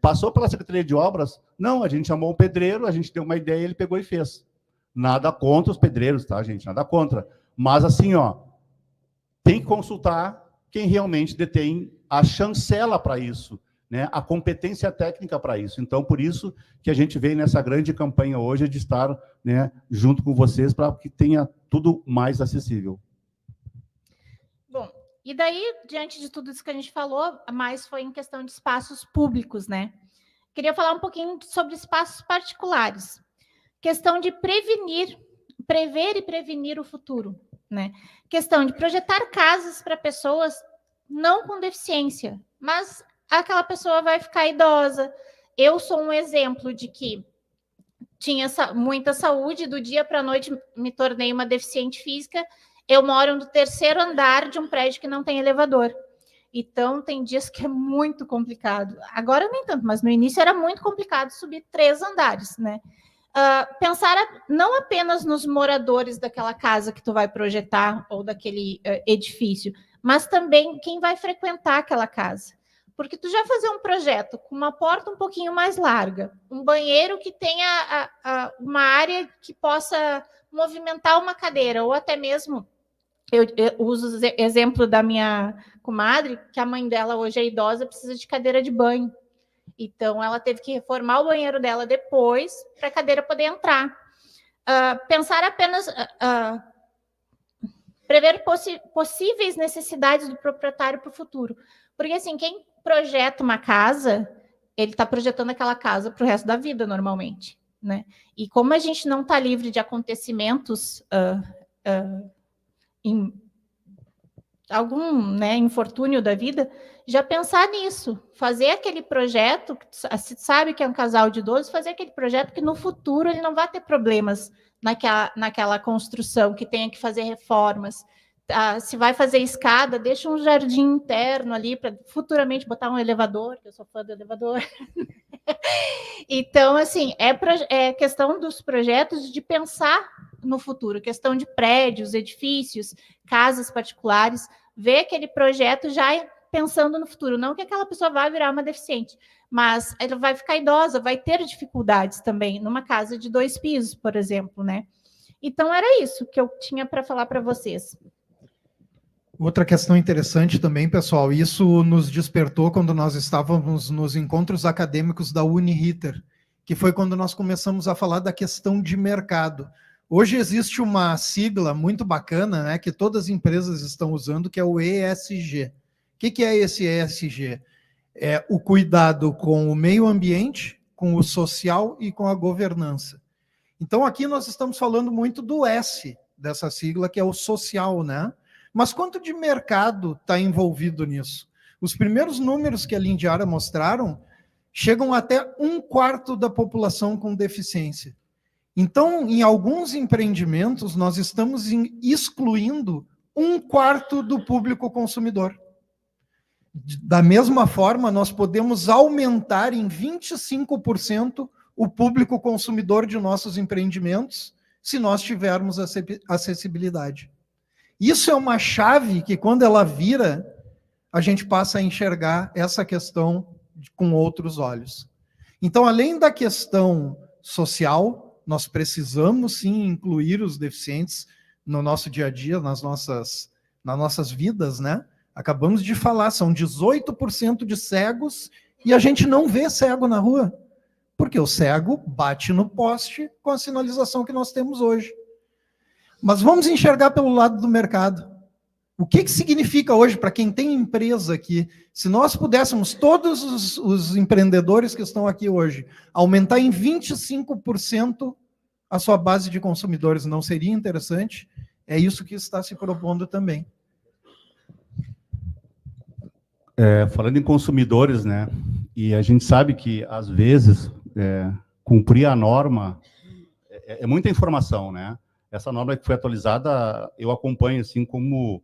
passou pela Secretaria de Obras? Não, a gente chamou um pedreiro, a gente deu uma ideia, ele pegou e fez. Nada contra os pedreiros, tá, gente? Nada contra. Mas assim, ó, tem que consultar quem realmente detém a chancela para isso, né? A competência técnica para isso. Então, por isso que a gente veio nessa grande campanha hoje de estar, né, junto com vocês para que tenha tudo mais acessível.
Bom, e daí, diante de tudo isso que a gente falou, mais foi em questão de espaços públicos, né? Queria falar um pouquinho sobre espaços particulares. Questão de prever e prevenir o futuro, né? Questão de projetar casas para pessoas não com deficiência, mas aquela pessoa vai ficar idosa. Eu sou um exemplo de que tinha muita saúde, do dia para a noite me tornei uma deficiente física. Eu moro no 3º andar de um prédio que não tem elevador. Então, tem dias que é muito complicado. Agora nem tanto, mas no início era muito complicado subir 3 andares, né? Pensar não apenas nos moradores daquela casa que tu vai projetar ou daquele edifício, mas também quem vai frequentar aquela casa. Porque tu já fazer um projeto com uma porta um pouquinho mais larga, um banheiro que tenha uma área que possa movimentar uma cadeira, ou até mesmo, eu uso o exemplo da minha comadre, que a mãe dela hoje é idosa, precisa de cadeira de banho. Então, ela teve que reformar o banheiro dela depois, para a cadeira poder entrar. Pensar apenas... prever possíveis necessidades do proprietário para o futuro. Porque, assim, quem projeta uma casa, ele está projetando aquela casa para o resto da vida, normalmente, né? E como a gente não está livre de acontecimentos, em algum, né, infortúnio da vida, já pensar nisso, fazer aquele projeto, se sabe que é um casal de idosos, fazer aquele projeto que no futuro ele não vai ter problemas naquela construção, que tenha que fazer reformas. Se vai fazer escada, deixa um jardim interno ali para futuramente botar um elevador, que eu sou fã do elevador. Então, assim, é questão dos projetos de pensar no futuro, questão de prédios, edifícios, casas particulares, ver aquele projeto já pensando no futuro, não que aquela pessoa vai virar uma deficiente, mas ela vai ficar idosa, vai ter dificuldades também, numa casa de 2 pisos, por exemplo, né? Então, era isso que eu tinha para falar para vocês.
Outra questão interessante também, pessoal, isso nos despertou quando nós estávamos nos encontros acadêmicos da Uniriter, que foi quando nós começamos a falar da questão de mercado. Hoje existe uma sigla muito bacana, né, que todas as empresas estão usando, que é o ESG. O que é esse ESG? É o cuidado com o meio ambiente, com o social e com a governança. Então, aqui nós estamos falando muito do S dessa sigla, que é o social, né? Mas quanto de mercado está envolvido nisso? Os primeiros números que a Lindiara mostraram chegam até 1/4 da população com deficiência. Então, em alguns empreendimentos, nós estamos excluindo 1/4 do público consumidor. Da mesma forma, nós podemos aumentar em 25% o público consumidor de nossos empreendimentos, se nós tivermos acessibilidade. Isso é uma chave que, quando ela vira, a gente passa a enxergar essa questão com outros olhos. Então, além da questão social, nós precisamos, sim, incluir os deficientes no nosso dia a dia, nas nossas vidas, né? Acabamos de falar, são 18% de cegos e a gente não vê cego na rua, porque o cego bate no poste com a sinalização que nós temos hoje. Mas vamos enxergar pelo lado do mercado. O que significa hoje para quem tem empresa aqui? Se nós pudéssemos, todos os empreendedores que estão aqui hoje, aumentar em 25% a sua base de consumidores não seria interessante? É isso que está se propondo também.
Falando em consumidores, né? E a gente sabe que, às vezes, cumprir a norma é muita informação, né? Essa norma que foi atualizada, eu acompanho assim como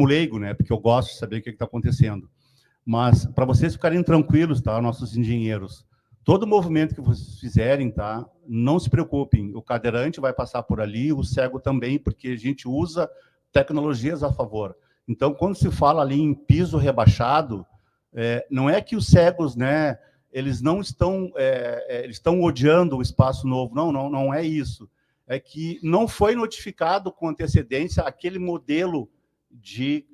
leigo, né? Porque eu gosto de saber o que está acontecendo. Mas, para vocês ficarem tranquilos, tá? Nossos engenheiros, todo movimento que vocês fizerem, tá? Não se preocupem, o cadeirante vai passar por ali, o cego também, porque a gente usa tecnologias a favor. Então, quando se fala ali em piso rebaixado, não é que os cegos, né, eles não estão, eles estão odiando o espaço novo. Não é isso. É que não foi notificado com antecedência aquele modelo de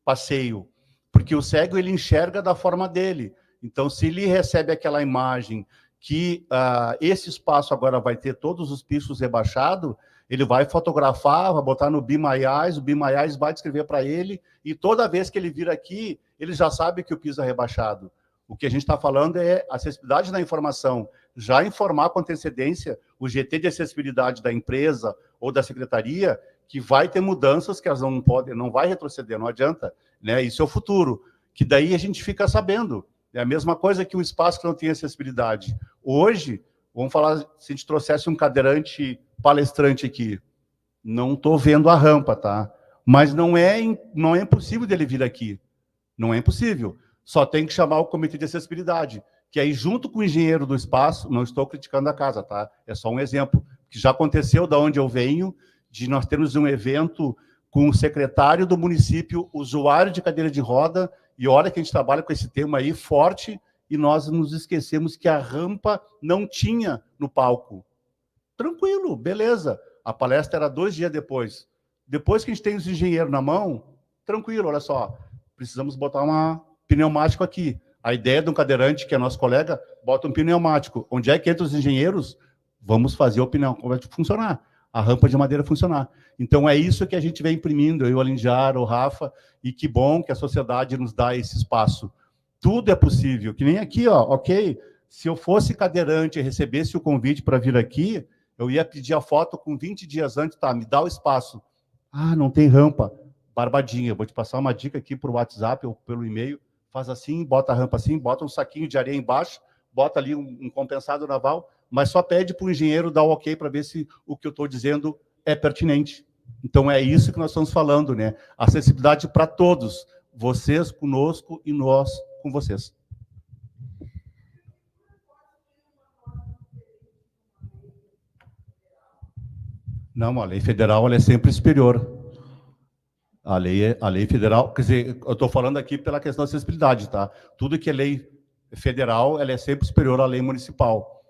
passeio, porque o cego ele enxerga da forma dele. Então, se ele recebe aquela imagem que esse espaço agora vai ter todos os pisos rebaixados, ele vai fotografar, vai botar no Be My Eyes, o Be My Eyes vai descrever para ele, e toda vez que ele vir aqui, ele já sabe que o piso é rebaixado. O que a gente está falando é acessibilidade da informação, já informar com antecedência o GT de acessibilidade da empresa ou da secretaria, que vai ter mudanças que elas não podem, não vai retroceder, não adianta, né? Isso é o futuro, que daí a gente fica sabendo. É a mesma coisa que um espaço que não tem acessibilidade. Hoje, vamos falar, se a gente trouxesse um cadeirante palestrante aqui, não estou vendo a rampa, tá? Mas não é impossível dele vir aqui. Não é impossível. Só tem que chamar o comitê de acessibilidade, que aí, junto com o engenheiro do espaço, não estou criticando a casa, tá? É só um exemplo, que já aconteceu da onde eu venho, de nós termos um evento com o secretário do município, usuário de cadeira de roda, e olha que a gente trabalha com esse tema aí forte, e nós nos esquecemos que a rampa não tinha no palco. Tranquilo, beleza. A palestra era 2 dias depois. Depois que a gente tem os engenheiros na mão, tranquilo, olha só, precisamos botar uma pneumático aqui. A ideia de um cadeirante, que é nosso colega, bota um pneumático. Onde é que entra os engenheiros? Vamos fazer o pneumático funcionar. A rampa de madeira funcionar. Então, é isso que a gente vem imprimindo, eu, a Lindiara, o Rafa, e que bom que a sociedade nos dá esse espaço. Tudo é possível, que nem aqui, ó, ok? Se eu fosse cadeirante e recebesse o convite para vir aqui, eu ia pedir a foto com 20 dias antes, tá, me dá o espaço. Ah, não tem rampa. Barbadinha, eu vou te passar uma dica aqui por WhatsApp ou pelo e-mail, faz assim, bota a rampa assim, bota um saquinho de areia embaixo, bota ali um compensado naval, mas só pede para o engenheiro dar o ok para ver se o que eu estou dizendo é pertinente. Então, é isso que nós estamos falando, né? Acessibilidade para todos. Vocês conosco e nós com vocês. Não, a lei federal ela é sempre superior. A lei federal, quer dizer, eu estou falando aqui pela questão da acessibilidade, tá? Tudo que é lei federal, ela é sempre superior à lei municipal.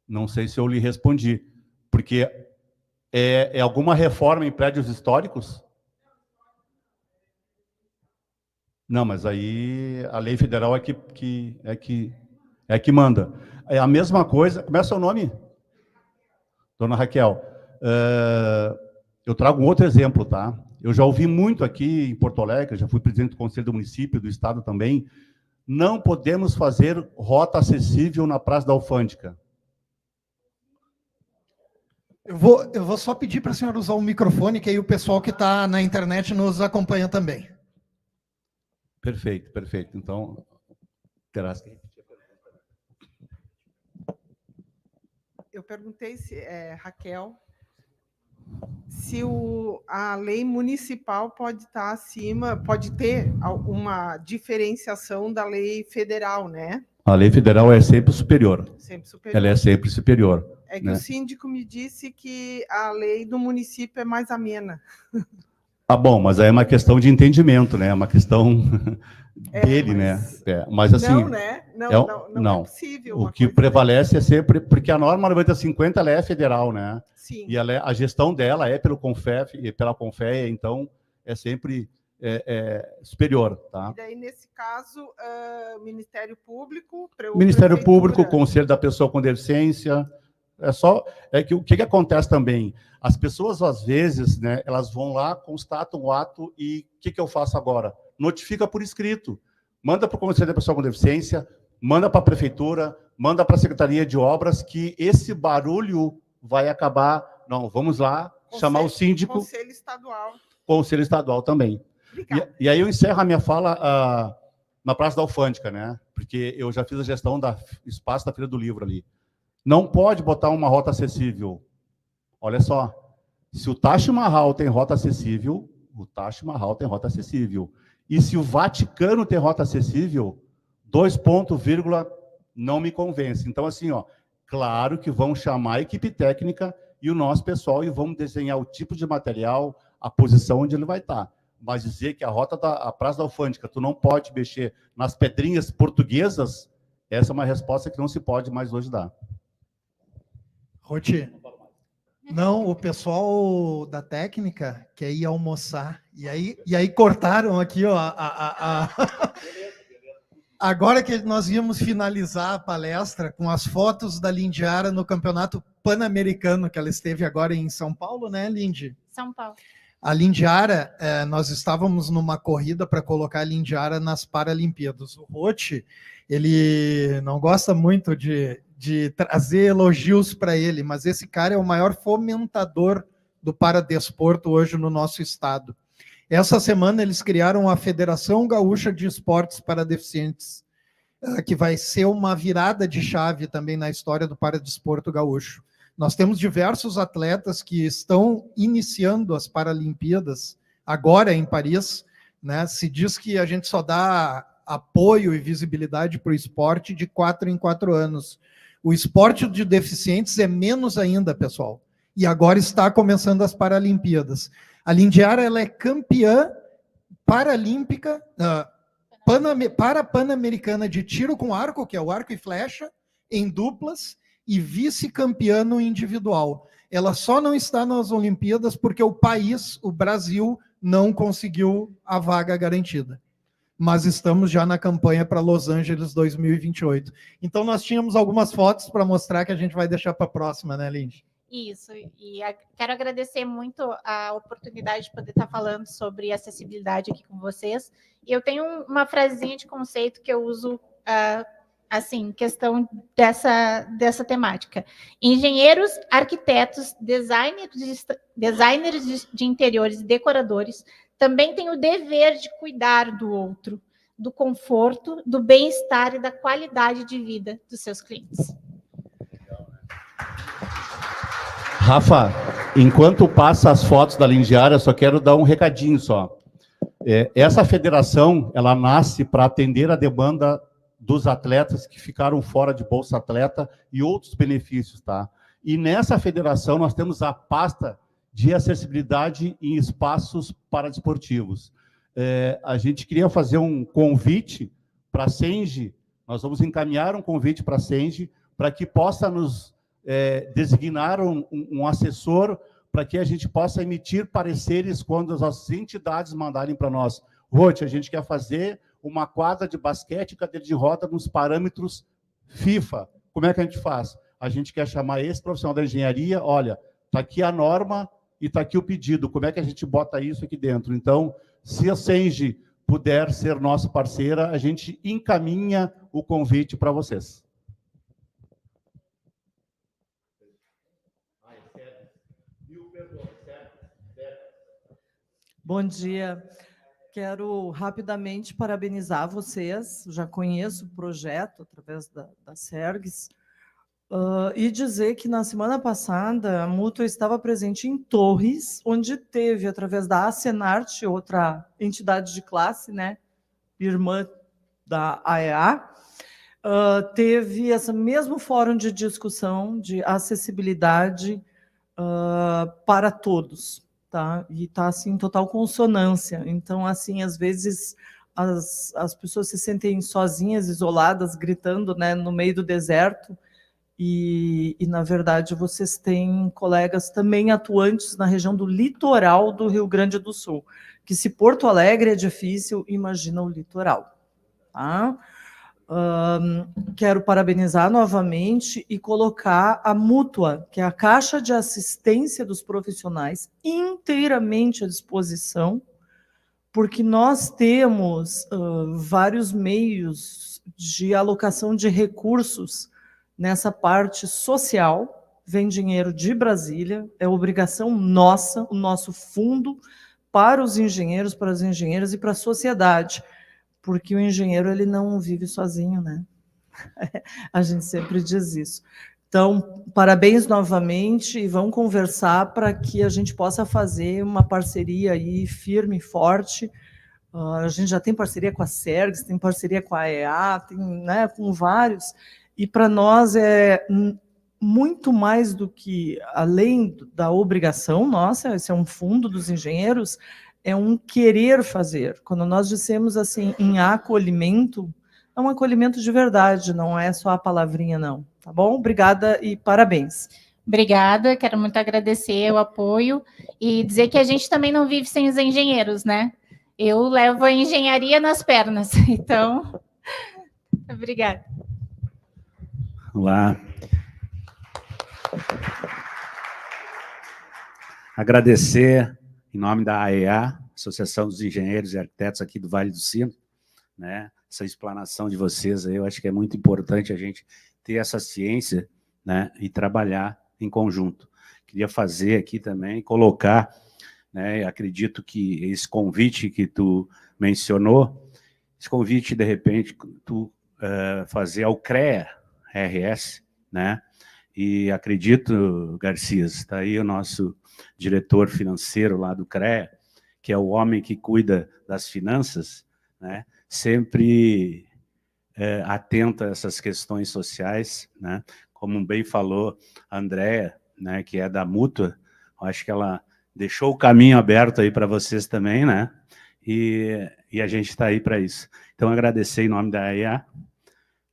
Não sei se eu lhe respondi, porque é alguma reforma em prédios históricos? Não, mas aí a lei federal é que manda. É a mesma coisa. Como é seu nome? Dona Raquel. Eu trago um outro exemplo, tá? Eu já ouvi muito aqui em Porto Alegre, já fui presidente do Conselho do Município, do Estado também. Não podemos fazer rota acessível na Praça da Alfândega.
Eu vou só pedir para a senhora usar o microfone, que aí o pessoal que está na internet nos acompanha também.
Perfeito, perfeito. Então, terás que repetir a pergunta.
Eu perguntei, Raquel, se a lei municipal pode estar acima, pode ter uma diferenciação da lei federal, né?
A lei federal é sempre superior.
Sempre superior.
Ela é sempre superior.
É que
né?
o síndico me disse que a lei do município é mais amena.
Ah, bom, mas aí é uma questão de entendimento, né? É uma questão dele,
mas...
né? Mas assim...
Não, né? Não é possível.
O que prevalece é sempre... Porque a norma 9050 ela é federal, né?
Sim.
E a gestão dela é pelo Confef, pela Confea, então é sempre superior, tá?
E daí, nesse caso, Ministério Público...
Ministério Público, Conselho da Pessoa com Deficiência... o que acontece também? As pessoas, às vezes, né, elas vão lá, constatam o ato e o que eu faço agora? Notifica por escrito. Manda para o Conselho da Pessoa com Deficiência, manda para a Prefeitura, manda para a Secretaria de Obras, que esse barulho vai acabar, não, vamos lá, chamar o síndico,
Conselho estadual
também. E aí eu encerro a minha fala na Praça da Alfândega, né? Porque eu já fiz a gestão do espaço da Feira do Livro ali. Não pode botar uma rota acessível. Olha só, se o Taj Mahal tem rota acessível, o Taj Mahal tem rota acessível. E se o Vaticano tem rota acessível, 2 ponto, vírgula, não me convence. Então, assim, ó, claro que vão chamar a equipe técnica e o nosso pessoal e vamos desenhar o tipo de material, a posição onde ele vai estar. Mas dizer que a Praça da Alfândega, tu não pode mexer nas pedrinhas portuguesas, essa é uma resposta que não se pode mais hoje dar.
Roti, não, o pessoal da técnica quer ir almoçar, e aí cortaram aqui, ó, Agora que nós íamos finalizar a palestra com as fotos da Lindiara no Campeonato Pan-Americano, que ela esteve agora em São Paulo, né, Lindy?
São Paulo.
A Lindiara, nós estávamos numa corrida para colocar a Lindiara nas Paralimpíadas. O Roti, ele não gosta muito de trazer elogios para ele, mas esse cara é o maior fomentador do paradesporto hoje no nosso estado. Essa semana eles criaram a Federação Gaúcha de Esportes para Deficientes, que vai ser uma virada de chave também na história do paradesporto gaúcho. Nós temos diversos atletas que estão iniciando as Paralimpíadas, agora em Paris, né? Se diz que a gente só dá apoio e visibilidade para o esporte de 4 em 4 anos. O esporte de deficientes é menos ainda, pessoal. E agora está começando as Paralimpíadas. A Lindiara, ela é campeã paralímpica, pan-americana de tiro com arco, que é o arco e flecha, em duplas, e vice-campeã no individual. Ela só não está nas Olimpíadas porque o país, o Brasil, não conseguiu a vaga garantida. Mas estamos já na campanha para Los Angeles 2028. Então, nós tínhamos algumas fotos para mostrar que a gente vai deixar para a próxima, né, Lindy?
Isso, e quero agradecer muito a oportunidade de poder estar falando sobre acessibilidade aqui com vocês. E eu tenho uma frasezinha de conceito que eu uso, assim, questão dessa temática. Engenheiros, arquitetos, designers de interiores e decoradores também têm o dever de cuidar do outro, do conforto, do bem-estar e da qualidade de vida dos seus clientes.
Rafa, enquanto passa as fotos da Lindiara, só quero dar um recadinho só. Essa federação, ela nasce para atender a demanda dos atletas que ficaram fora de Bolsa Atleta e outros benefícios, tá? E nessa federação nós temos a pasta de acessibilidade em espaços paradesportivos. A gente queria fazer um convite para a Senge, nós vamos encaminhar um convite para a Senge para que possa nos designar um assessor para que a gente possa emitir pareceres quando as entidades mandarem para nós. Roti, a gente quer fazer uma quadra de basquete e cadeira de roda nos parâmetros FIFA. Como é que a gente faz? A gente quer chamar esse profissional da engenharia, olha, está aqui a norma e está aqui o pedido, como é que a gente bota isso aqui dentro? Então, se a Senge puder ser nossa parceira, a gente encaminha o convite para vocês.
Bom dia. Quero rapidamente parabenizar vocês. Já conheço o projeto através da Sergues. E dizer que na semana passada a Mútua estava presente em Torres, onde teve, através da Acenarte, outra entidade de classe, né, irmã da AEA, teve esse mesmo fórum de discussão de acessibilidade para todos. Tá? E está assim, em total consonância. Então, assim, às vezes as pessoas se sentem sozinhas, isoladas, gritando, né, no meio do deserto, e na verdade vocês têm colegas também atuantes na região do litoral do Rio Grande do Sul, que se Porto Alegre é difícil, imagina o litoral. Tá? Quero parabenizar novamente e colocar a Mútua, que é a Caixa de Assistência dos Profissionais, inteiramente à disposição, porque nós temos vários meios de alocação de recursos nessa parte social, vem dinheiro de Brasília, é obrigação nossa, o nosso fundo para os engenheiros, para as engenheiras e para a sociedade, porque o engenheiro ele não vive sozinho, né? A gente sempre diz isso. Então, parabéns novamente e vamos conversar para que a gente possa fazer uma parceria aí firme e forte. A gente já tem parceria com a Sergs, tem parceria com a EA, tem, né, com vários, e para nós é muito mais do que, além da obrigação nossa, esse é um fundo dos engenheiros, é um querer fazer. Quando nós dissemos assim, em acolhimento, é um acolhimento de verdade, não é só a palavrinha, não. Tá bom? Obrigada e parabéns.
Obrigada, quero muito agradecer o apoio e dizer que a gente também não vive sem os engenheiros, né? Eu levo a engenharia nas pernas, então, obrigada.
Olá. Agradecer, em nome da AEA, Associação dos Engenheiros e Arquitetos aqui do Vale do Sino, né? Essa explanação de vocês aí, eu acho que é muito importante a gente ter essa ciência, né, e trabalhar em conjunto. Queria fazer aqui também, colocar, né, acredito que esse convite que tu mencionou, esse convite, de repente, tu fazer ao CREA-RS, né, e acredito, Garcias, está aí o nosso diretor financeiro lá do CREA, que é o homem que cuida das finanças, né, sempre atento a essas questões sociais, né, como bem falou a Andréa, né, que é da Mútua, acho que ela deixou o caminho aberto aí para vocês também, né, e a gente está aí para isso. Então, agradecer em nome da AEA,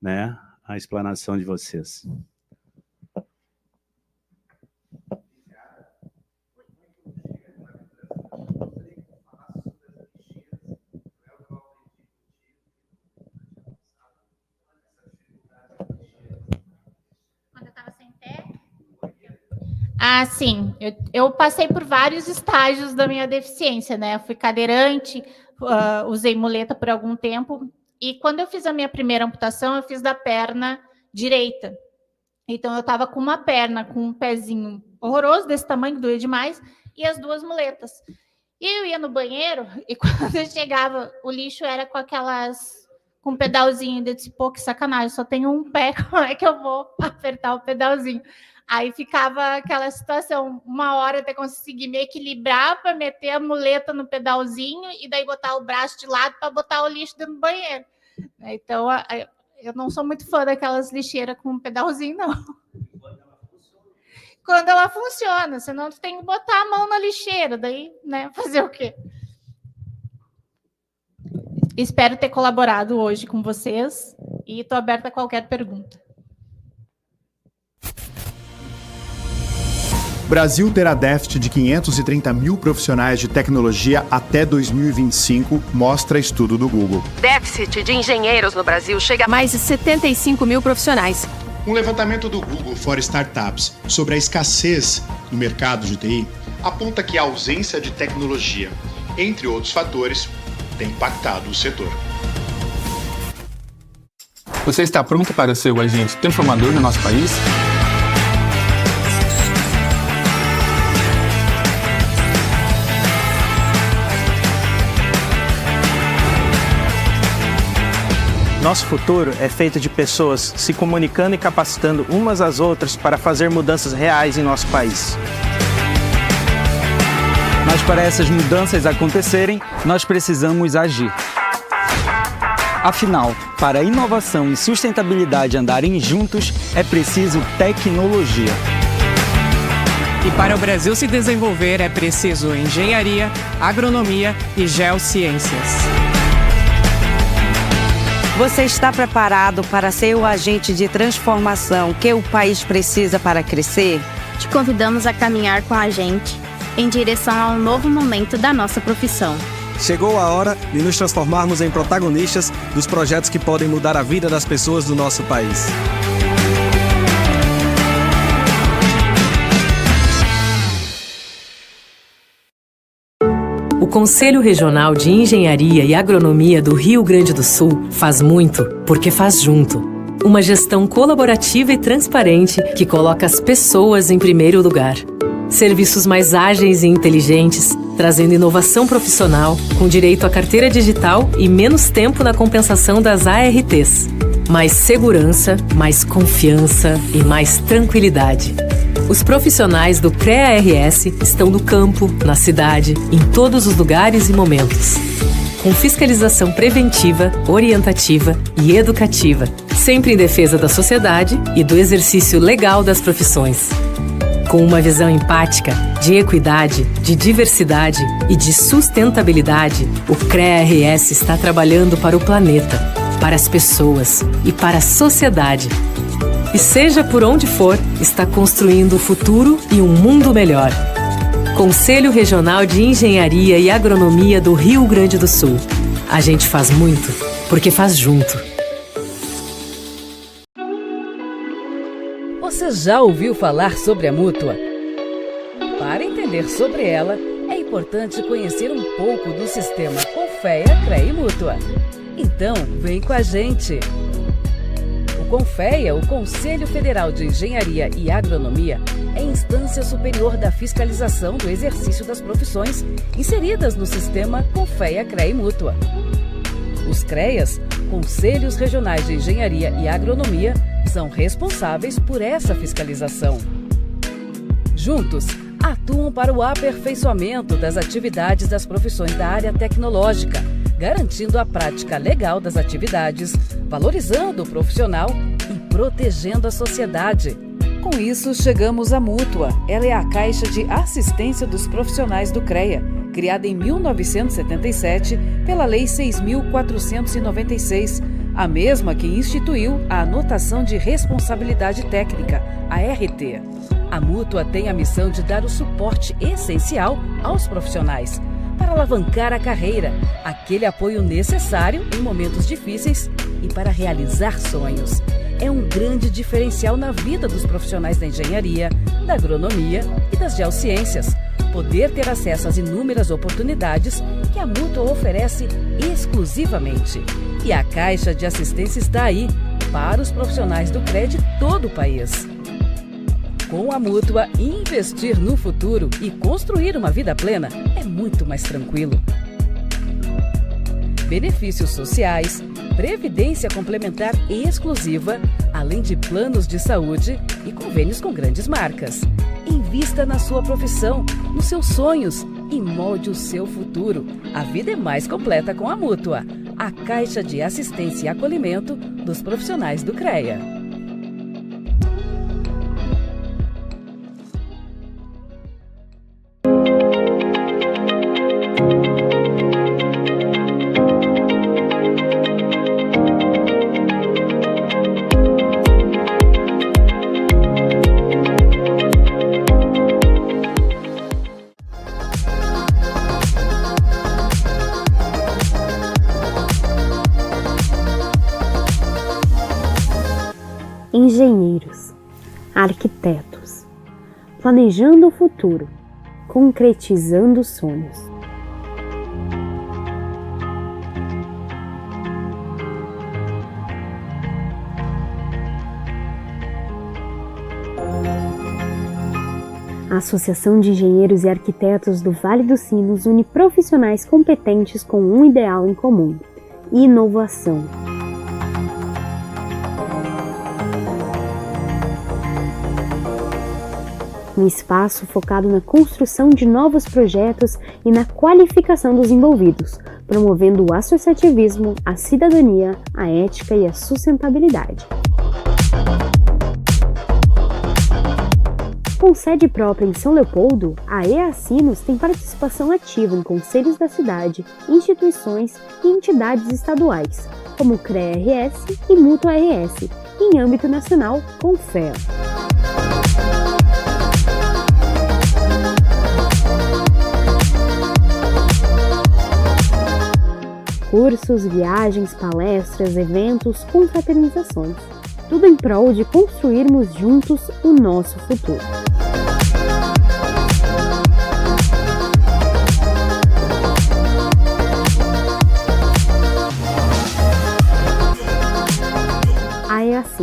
né, a explanação de vocês.
Ah, sim. Eu passei por vários estágios da minha deficiência, né? Eu fui cadeirante, usei muleta por algum tempo, e quando eu fiz a minha primeira amputação, eu fiz da perna direita. Então, eu estava com uma perna, com um pezinho horroroso, desse tamanho, doía demais, e as duas muletas. E eu ia no banheiro, e quando eu chegava, o lixo era com um pedalzinho. Eu disse, pô, que sacanagem, só tenho um pé, como é que eu vou apertar o pedalzinho? Aí ficava aquela situação, uma hora até conseguir me equilibrar para meter a muleta no pedalzinho e daí botar o braço de lado para botar o lixo dentro do banheiro. Então, eu não sou muito fã daquelas lixeiras com pedalzinho, não. Quando ela funciona, senão tu tem que botar a mão na lixeira, daí, né, fazer o quê? Espero ter colaborado hoje com vocês e estou aberta a qualquer pergunta.
Brasil terá déficit de 530 mil profissionais de tecnologia até 2025, mostra estudo do Google.
Déficit de engenheiros no Brasil chega a mais de 75 mil profissionais.
Um levantamento do Google for Startups sobre a escassez no mercado de TI aponta que a ausência de tecnologia, entre outros fatores, tem impactado o setor.
Você está pronto para ser o agente transformador no nosso país?
Nosso futuro é feito de pessoas se comunicando e capacitando umas às outras para fazer mudanças reais em nosso país.
Mas para essas mudanças acontecerem, nós precisamos agir. Afinal, para a inovação e sustentabilidade andarem juntos, é preciso tecnologia.
E para o Brasil se desenvolver, é preciso engenharia, agronomia e geociências.
Você está preparado para ser o agente de transformação que o país precisa para crescer?
Te convidamos a caminhar com a gente em direção a um novo momento da nossa profissão.
Chegou a hora de nos transformarmos em protagonistas dos projetos que podem mudar a vida das pessoas do nosso país.
O Conselho Regional de Engenharia e Agronomia do Rio Grande do Sul faz muito porque faz junto. Uma gestão colaborativa e transparente que coloca as pessoas em primeiro lugar. Serviços mais ágeis e inteligentes, trazendo inovação profissional, com direito à carteira digital e menos tempo na compensação das ARTs. Mais segurança, mais confiança e mais tranquilidade. Os profissionais do CREA-RS estão no campo, na cidade, em todos os lugares e momentos. Com fiscalização preventiva, orientativa e educativa, sempre em defesa da sociedade e do exercício legal das profissões. Com uma visão empática, de equidade, de diversidade e de sustentabilidade, o CREA-RS está trabalhando para o planeta, para as pessoas e para a sociedade. E seja por onde for, está construindo o futuro e um mundo melhor. Conselho Regional de Engenharia e Agronomia do Rio Grande do Sul. A gente faz muito, porque faz junto.
Você já ouviu falar sobre a Mútua? Para entender sobre ela, é importante conhecer um pouco do sistema Confea, CREA e Mútua. Então, vem com a gente! O Confea, o Conselho Federal de Engenharia e Agronomia, é instância superior da fiscalização do exercício das profissões inseridas no sistema Confea, CREA e Mútua. Os CREAs, Conselhos Regionais de Engenharia e Agronomia, são responsáveis por essa fiscalização. Juntos, atuam para o aperfeiçoamento das atividades das profissões da área tecnológica, garantindo a prática legal das atividades, valorizando o profissional e protegendo a sociedade. Com isso, chegamos à Mútua. Ela é a Caixa de Assistência dos Profissionais do CREA, criada em 1977 pela Lei 6.496, a mesma que instituiu a Anotação de Responsabilidade Técnica, a RT. A Mútua tem a missão de dar o suporte essencial aos profissionais, para alavancar a carreira, aquele apoio necessário em momentos difíceis e para realizar sonhos. É um grande diferencial na vida dos profissionais da engenharia, da agronomia e das geociências, poder ter acesso às inúmeras oportunidades que a Mútua oferece exclusivamente. E a Caixa de Assistência está aí para os profissionais do CREA de todo o país. Com a Mútua, investir no futuro e construir uma vida plena é muito mais tranquilo. Benefícios sociais, previdência complementar exclusiva, além de planos de saúde e convênios com grandes marcas. Invista na sua profissão, nos seus sonhos e molde o seu futuro. A vida é mais completa com a Mútua, a Caixa de Assistência e Acolhimento dos profissionais do CREA.
Engenheiros, arquitetos, planejando o futuro, concretizando sonhos. A Associação de Engenheiros e Arquitetos do Vale dos Sinos une profissionais competentes com um ideal em comum: inovação. Um espaço focado na construção de novos projetos e na qualificação dos envolvidos, promovendo o associativismo, a cidadania, a ética e a sustentabilidade. Com sede própria em São Leopoldo, a EA Sinos tem participação ativa em conselhos da cidade, instituições e entidades estaduais, como o CREA-RS e Mútua-RS, e em âmbito nacional, Confea. Cursos, viagens, palestras, eventos, confraternizações. Tudo em prol de construirmos juntos o nosso futuro. A EA Sinos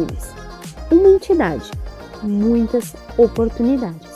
cidade. Muitas oportunidades.